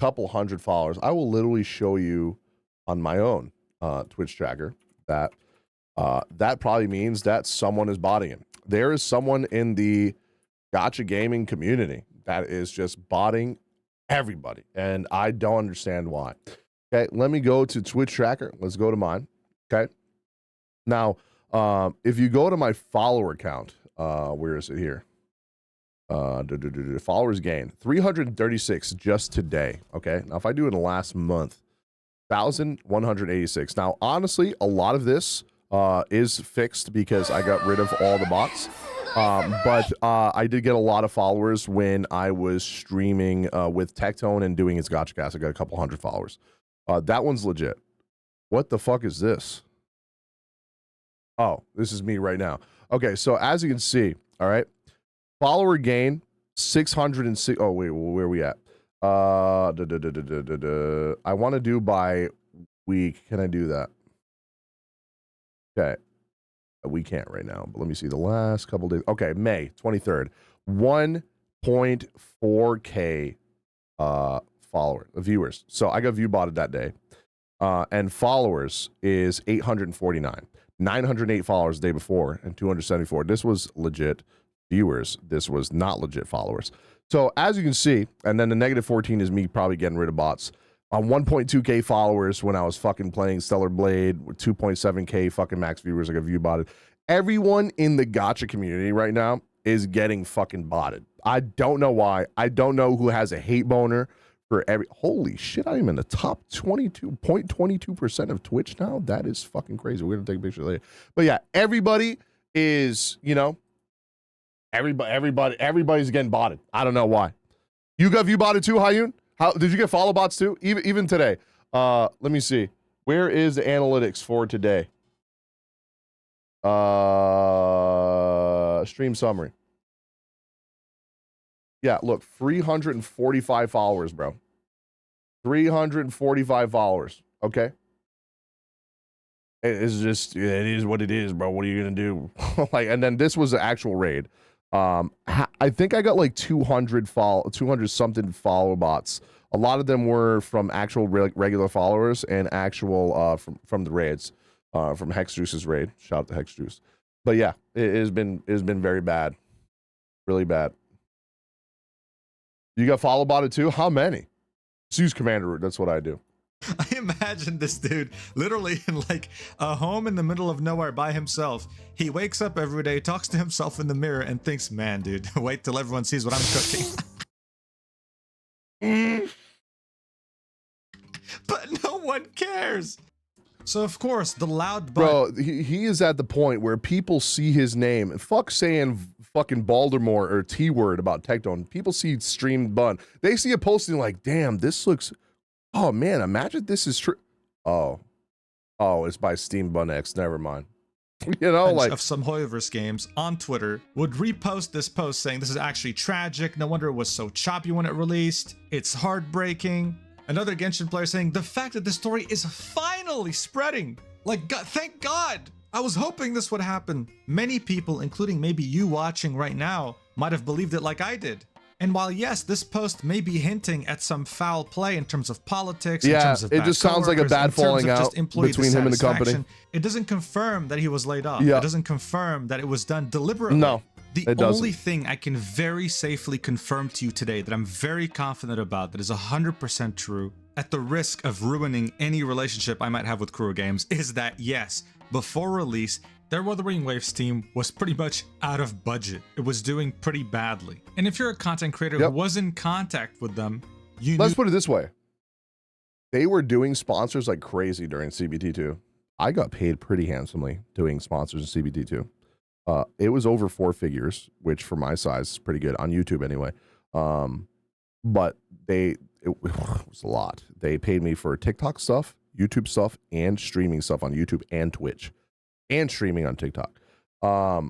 couple hundred followers. I will literally show you on my own Twitch tracker that that probably means that someone is botting him. There is someone in the LegionzGaming community that is just botting everybody, and I don't understand why. Okay, let me go to Twitch tracker. Let's go to mine. Okay, now if you go to my follower count, where is it here? Followers gained 336 just today. Okay, now if I do it in the last month, 1,186. Now honestly, a lot of this is fixed because I got rid of all the bots. But I did get a lot of followers when I was streaming with Tecton and doing his gotcha cast. I got a couple hundred followers. That one's legit. What the fuck is this? Oh, this is me right now. Okay, so as you can see, all right, follower gain 606. Oh wait, where are we at? I want to do by week. Can I do that? Okay. We can't right now, but let me see the last couple days. Okay, May 23rd, 1.4K viewers. So I got view botted that day. And followers is 849. 908 followers the day before and 274. This was legit viewers. This was not legit followers. So as you can see, and then the -14 is me probably getting rid of bots. on 1.2k followers when I was fucking playing Stellar Blade with 2.7k fucking max viewers. Like a view botted. Everyone in the gacha community right now is getting fucking botted. I don't know why. I don't know who has a hate boner for every. Holy shit! I'm in the top 22.22% of Twitch now. That is fucking crazy. We're gonna take a picture later. But yeah, everybody is, you know, everybody's getting botted. I don't know why. You got view botted too, Hayun? How did you get follow bots too? Even today. Let me see. Where is the analytics for today? Stream summary. Yeah, look, 345 followers, bro. 345 followers. Okay. It's just, it is what it is, bro. What are you gonna do? Like, and then this was the actual raid. I think I got like 200 something follow bots. A lot of them were from actual regular followers and actual from the raids, from Hex Juice's raid. Shout out to Hex Juice. But yeah, it has been very bad, really bad. You got follow botted too? How many? Just use Commander Root. That's what I do. I imagine this dude literally in like a home in the middle of nowhere by himself. He wakes up every day, talks to himself in the mirror, and thinks, "Man, dude, wait till everyone sees what I'm cooking." But no one cares. So of course the loud bro, he is at the point where people see his name. Fuck saying fucking Baldermore or T-word about Tectone. People see SteamedBun. They see a posting like, damn, this looks. Oh man, imagine this is true. Oh, it's by SteamedBunX. Never mind. You know, like of some Hoyoverse games on Twitter would repost this post saying this is actually tragic. No wonder it was so choppy when it released. It's heartbreaking. Another Genshin player saying the fact that the story is finally spreading. Like, God, thank God. I was hoping this would happen. Many people, including maybe you watching right now, might have believed it like I did. And while yes, this post may be hinting at some foul play in terms of politics, in terms of it just sounds like a bad falling out between him and the company. It doesn't confirm that he was laid off. It doesn't confirm that it was done deliberately. No, the only thing I can very safely confirm to you today that I'm very confident about, that is 100% true, at the risk of ruining any relationship I might have with Kuro Games, is that yes, before release, their Wuthering Waves team was pretty much out of budget. It was doing pretty badly. And if you're a content creator who was in contact with them, Let's put it this way. They were doing sponsors like crazy during CBT2. I got paid pretty handsomely doing sponsors in CBT2. It was over 4 figures, which for my size is pretty good on YouTube anyway. But it was a lot. They paid me for TikTok stuff, YouTube stuff, and streaming stuff on YouTube and Twitch, and streaming on TikTok. I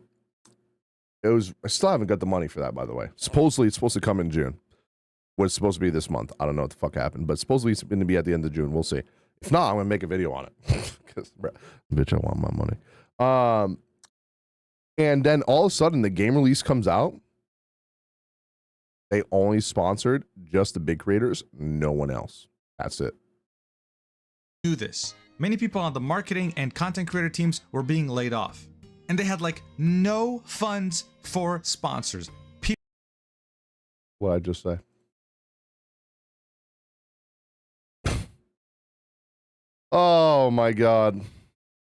still haven't got the money for that, by the way. Supposedly it's supposed to come in June. Was supposed to be this month. I don't know what the fuck happened, but supposedly it's going to be at the end of June. We'll see. If not, I'm gonna make a video on it. Because bitch, I want my money. And then all of a sudden the game release comes out. They only sponsored just the big creators, no one else. That's it. Do this. Many people on the marketing and content creator teams were being laid off, and they had like no funds for sponsors. What I just say? Oh my God.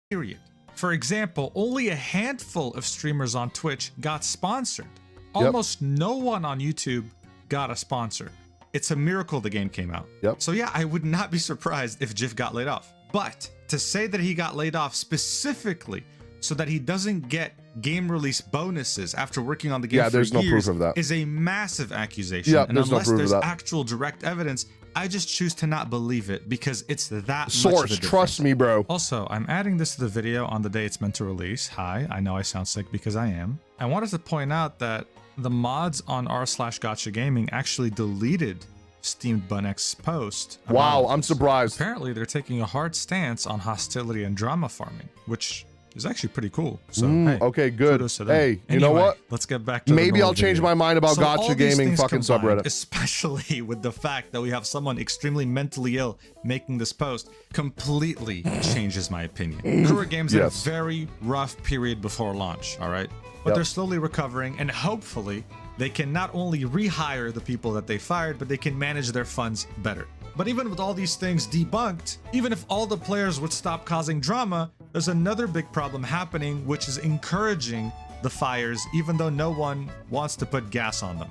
Period. For example, only a handful of streamers on Twitch got sponsored. Almost no one on YouTube got a sponsor. It's a miracle the game came out. So yeah, I would not be surprised if Jif got laid off. But to say that he got laid off specifically so that he doesn't get game release bonuses after working on the game for there's no years proof of that. Is a massive accusation. And unless there's actual direct evidence, I just choose to not believe it because it's that much of a difference. Trust me, bro. Also, I'm adding this to the video on the day it's meant to release. Hi, I know I sound sick because I am. I wanted to point out that the mods on r/GotchaGaming actually deleted SteamedBunX's post. Wow, I'm surprised. Apparently, they're taking a hard stance on hostility and drama farming, which is actually pretty cool. So, hey, okay, good. Hey, you know what? Let's get back to maybe I'll change my mind about GotchaGaming fucking subreddit. Especially with the fact that we have someone extremely mentally ill making this post, completely changes my opinion. Kuro Games had a very rough period before launch, all right? But they're slowly recovering, and hopefully they can not only rehire the people that they fired, but they can manage their funds better. But even with all these things debunked, even if all the players would stop causing drama, there's another big problem happening, which is encouraging the fires, even though no one wants to put gas on them.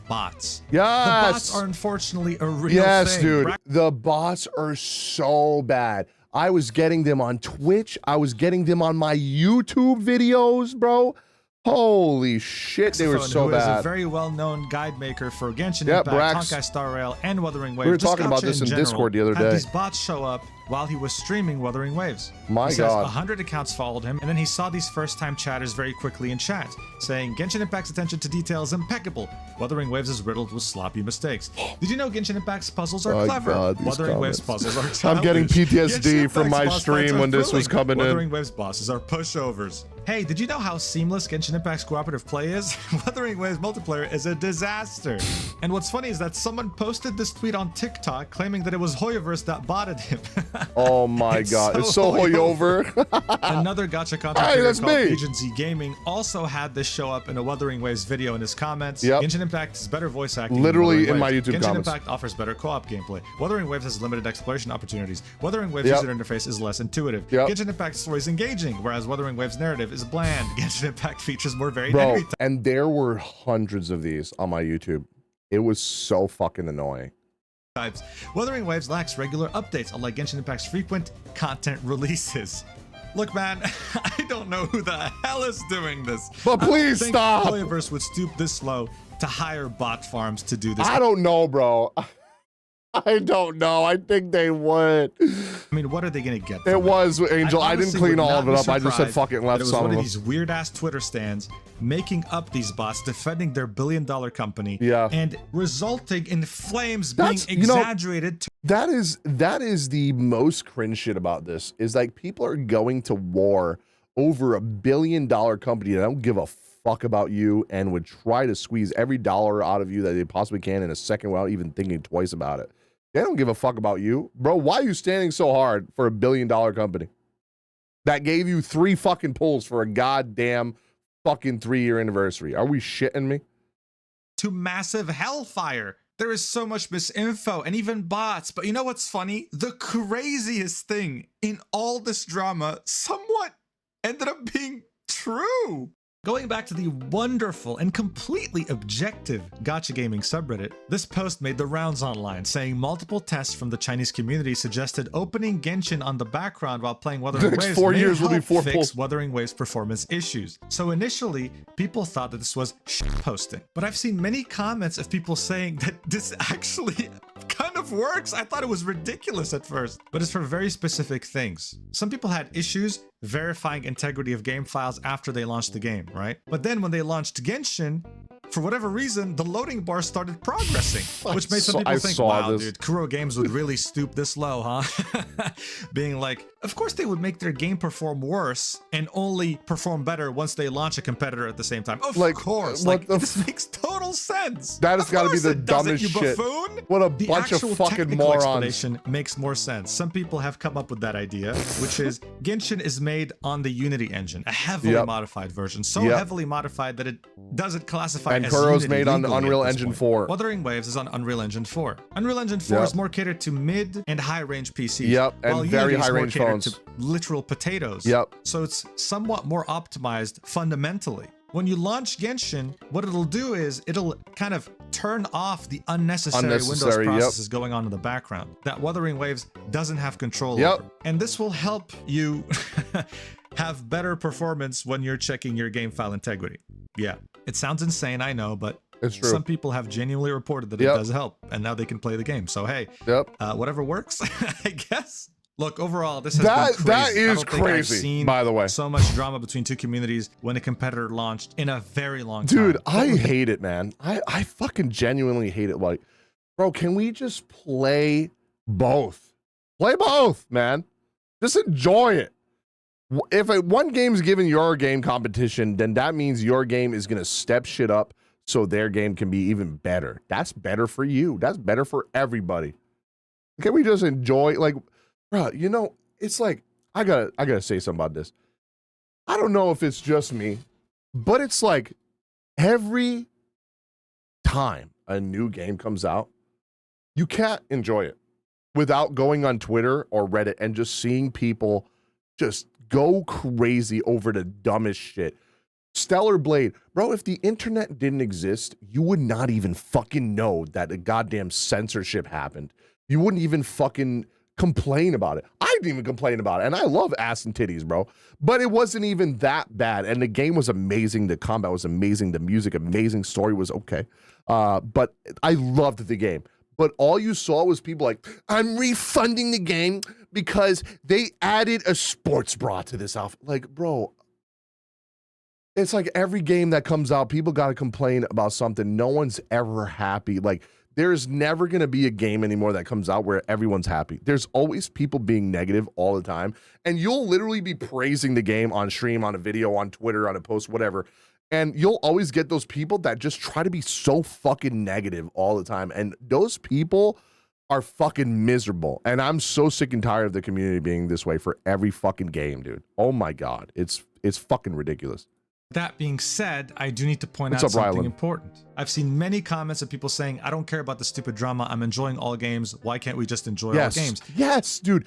Bots. Yes. The bots are unfortunately a real thing. Yes, dude. The bots are so bad. I was getting them on Twitch. I was getting them on my YouTube videos, bro. Holy shit, they were so bad. Who is a very well-known guide maker for Genshin Impact, Honkai Star Rail, and Wuthering Waves. We were talking about this in Discord the other day. Had these bots show up while he was streaming Wuthering Waves. My he says God. 100 accounts followed him, and then he saw these first-time chatters very quickly in chat, saying Genshin Impact's attention to detail is impeccable. Wuthering Waves is riddled with sloppy mistakes. Did you know Genshin Impact's puzzles are clever? God, Wuthering Waves puzzles are childish. I'm getting PTSD from my stream when this was coming in. Wuthering Waves bosses are pushovers. Hey, did you know how seamless Genshin Impact's cooperative play is? Wuthering Waves multiplayer is a disaster. And what's funny is that someone posted this tweet on TikTok claiming that it was Hoyoverse that botted him. Oh my God, it's so Hoyover. Another gacha content creator called LegionzGaming also had this show up in a Wuthering Waves video in his comments. Genshin Impact is better voice acting. Literally in my YouTube Genshin comments. Impact offers better co-op gameplay. Wuthering Waves has limited exploration opportunities. Wuthering Waves user interface is less intuitive. Genshin Impact's story is engaging, whereas Wuthering Waves narrative is bland. Genshin Impact features more varied enemy types. And there were hundreds of these on my YouTube. It was so fucking annoying. Wuthering Waves lacks regular updates, unlike Genshin Impact's frequent content releases. Look, man, I don't know who the hell is doing this. But please stop. Hoyoverse would stoop this low to hire bot farms to do this. I don't know, bro. I don't know. I think they would. I mean, what are they gonna get? It was Angel. I didn't clean all of it up. I just said fucking left some of them. It was one of these weird ass Twitter stands making up these bots, defending their billion-dollar company, and resulting in flames being exaggerated. That is the most cringe shit about this. Is like people are going to war over $1 billion company that don't give a fuck about you and would try to squeeze every dollar out of you that they possibly can in a second without even thinking twice about it. They don't give a fuck about you. Bro, why are you standing so hard for $1 billion company that gave you 3 fucking pulls for a goddamn fucking 3-year anniversary? Are we shitting me? To massive hellfire. There is so much misinfo and even bots. But you know what's funny? The craziest thing in all this drama somewhat ended up being true. Going back to the wonderful and completely objective Gacha Gaming subreddit, this post made the rounds online, saying multiple tests from the Chinese community suggested opening Genshin on the background while playing Wuthering Waves may help fix Wuthering Waves performance issues. So initially, people thought that this was shitposting, but I've seen many comments of people saying that this actually kind of works. I thought it was ridiculous at first, but it's for very specific things. Some people had issues verifying integrity of game files after they launched the game, right? But then when they launched Genshin, for whatever reason, the loading bar started progressing, which made some people think, wow, dude, Kuro Games would really stoop this low, huh? Being like, of course they would make their game perform worse and only perform better once they launch a competitor at the same time. Of course, like, this makes total sense. That has got to be the dumbest shit. Buffoon? What a bunch of fucking morons. Explanation makes more sense. Some people have come up with that idea, which is Genshin is made on the Unity engine, a heavily modified version, so heavily modified that it doesn't classify. And Kuro's made on the Unreal Engine 4. Wuthering Waves is on Unreal Engine 4. Unreal Engine 4 is more catered to mid and high range PCs. And very high range phones. To literal potatoes. So it's somewhat more optimized fundamentally. When you launch Genshin, what it'll do is it'll kind of turn off the unnecessary Windows processes going on in the background that Wuthering Waves doesn't have control over. And this will help you have better performance when you're checking your game file integrity. Yeah, it sounds insane, I know, but it's true. Some people have genuinely reported that it does help, and now they can play the game. So hey, whatever works, I guess. Look, overall, this has been crazy. That is crazy, by the way. So much drama between two communities when a competitor launched in a very long time. Dude, I hate it, man. I fucking genuinely hate it. Like, bro, can we just play both? Play both, man. Just enjoy it. If one game's giving your game competition, then that means your game is going to step shit up so their game can be even better. That's better for you. That's better for everybody. Can we just enjoy, like, bro, you know, it's like, I gotta say something about this. I don't know if it's just me, but it's like every time a new game comes out, you can't enjoy it. without going on Twitter or Reddit and just seeing people just go crazy over the dumbest shit. Stellar Blade. Bro, if the internet didn't exist, you would not even fucking know that a goddamn censorship happened. You wouldn't even fucking complain about it. I didn't even complain about it. And I love ass and titties, bro. But it wasn't even that bad. And the game was amazing. The combat was amazing. The music, amazing. Story was okay. But I loved the game. But all you saw was people like, I'm refunding the game because they added a sports bra to this outfit. Like, bro, it's like every game that comes out, people got to complain about something. No one's ever happy. Like, there's never going to be a game anymore that comes out where everyone's happy. There's always people being negative all the time. And you'll literally be praising the game on stream, on a video, on Twitter, on a post, whatever. And you'll always get those people that just try to be so fucking negative all the time. And those people are fucking miserable. And I'm so sick and tired of the community being this way for every fucking game, dude. Oh my God. It's fucking ridiculous. That being said, I do need to point out something important. I've seen many comments of people saying, I don't care about the stupid drama. I'm enjoying all games. Why can't we just enjoy all games? Yes, dude.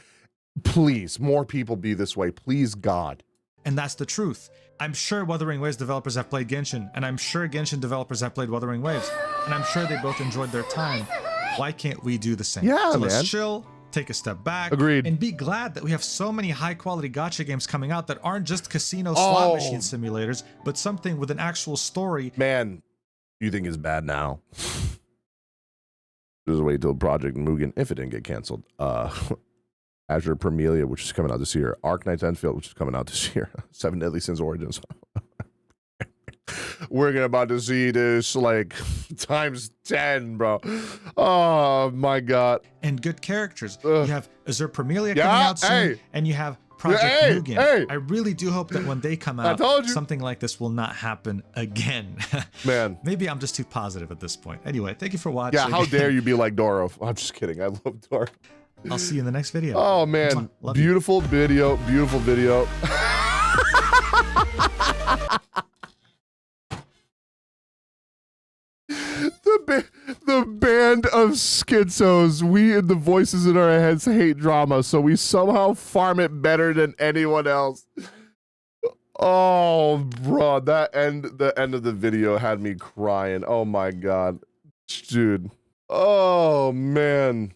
Please, more people be this way. Please, God. And that's the truth. I'm sure Wuthering Waves developers have played Genshin, and I'm sure Genshin developers have played Wuthering Waves, and I'm sure they both enjoyed their time. Why can't we do the same? Yeah, so man. Let's chill, take a step back, Agreed, and be glad that we have so many high-quality gacha games coming out that aren't just casino slot machine simulators, but something with an actual story. Man, you think it's bad now? Just wait till Project Mugen, if it didn't get canceled. Azure Permelia, which is coming out this year. Ark Knights Enfield, which is coming out this year. 7 Deadly Sins Origins. We're about to see this like times 10, bro. Oh my God. And good characters. You have Azure Permelia coming out soon, and you have Project Mugen. I really do hope that when they come out, something like this will not happen again. Man. Maybe I'm just too positive at this point. Anyway, thank you for watching. Yeah, how dare you be like Doro. I'm just kidding. I love Doro. I'll see you in the next video. Oh man, beautiful video, beautiful video. The band of schizos. We and the voices in our heads hate drama, so we somehow farm it better than anyone else. Oh, bro, the end of the video had me crying. Oh my God, dude. Oh man.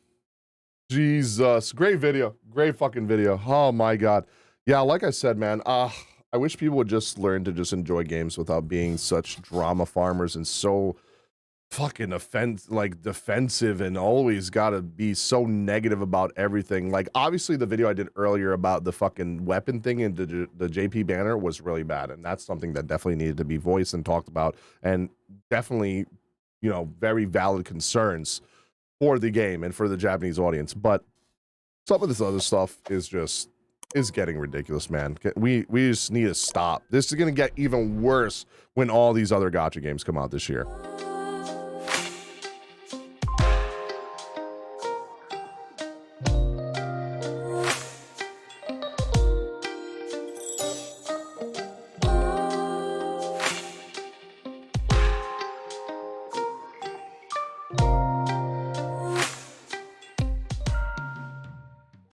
Jesus, great video, great fucking video. Oh my God. Yeah, like I said, man, I wish people would just learn to just enjoy games without being such drama farmers and so fucking defensive and always gotta be so negative about everything. Like, obviously the video I did earlier about the fucking weapon thing and the JP banner was really bad, and that's something that definitely needed to be voiced and talked about, and definitely, you know, very valid concerns for the game and for the Japanese audience. But some of this other stuff is getting ridiculous, man. We just need to stop. This is gonna get even worse when all these other gacha games come out this year.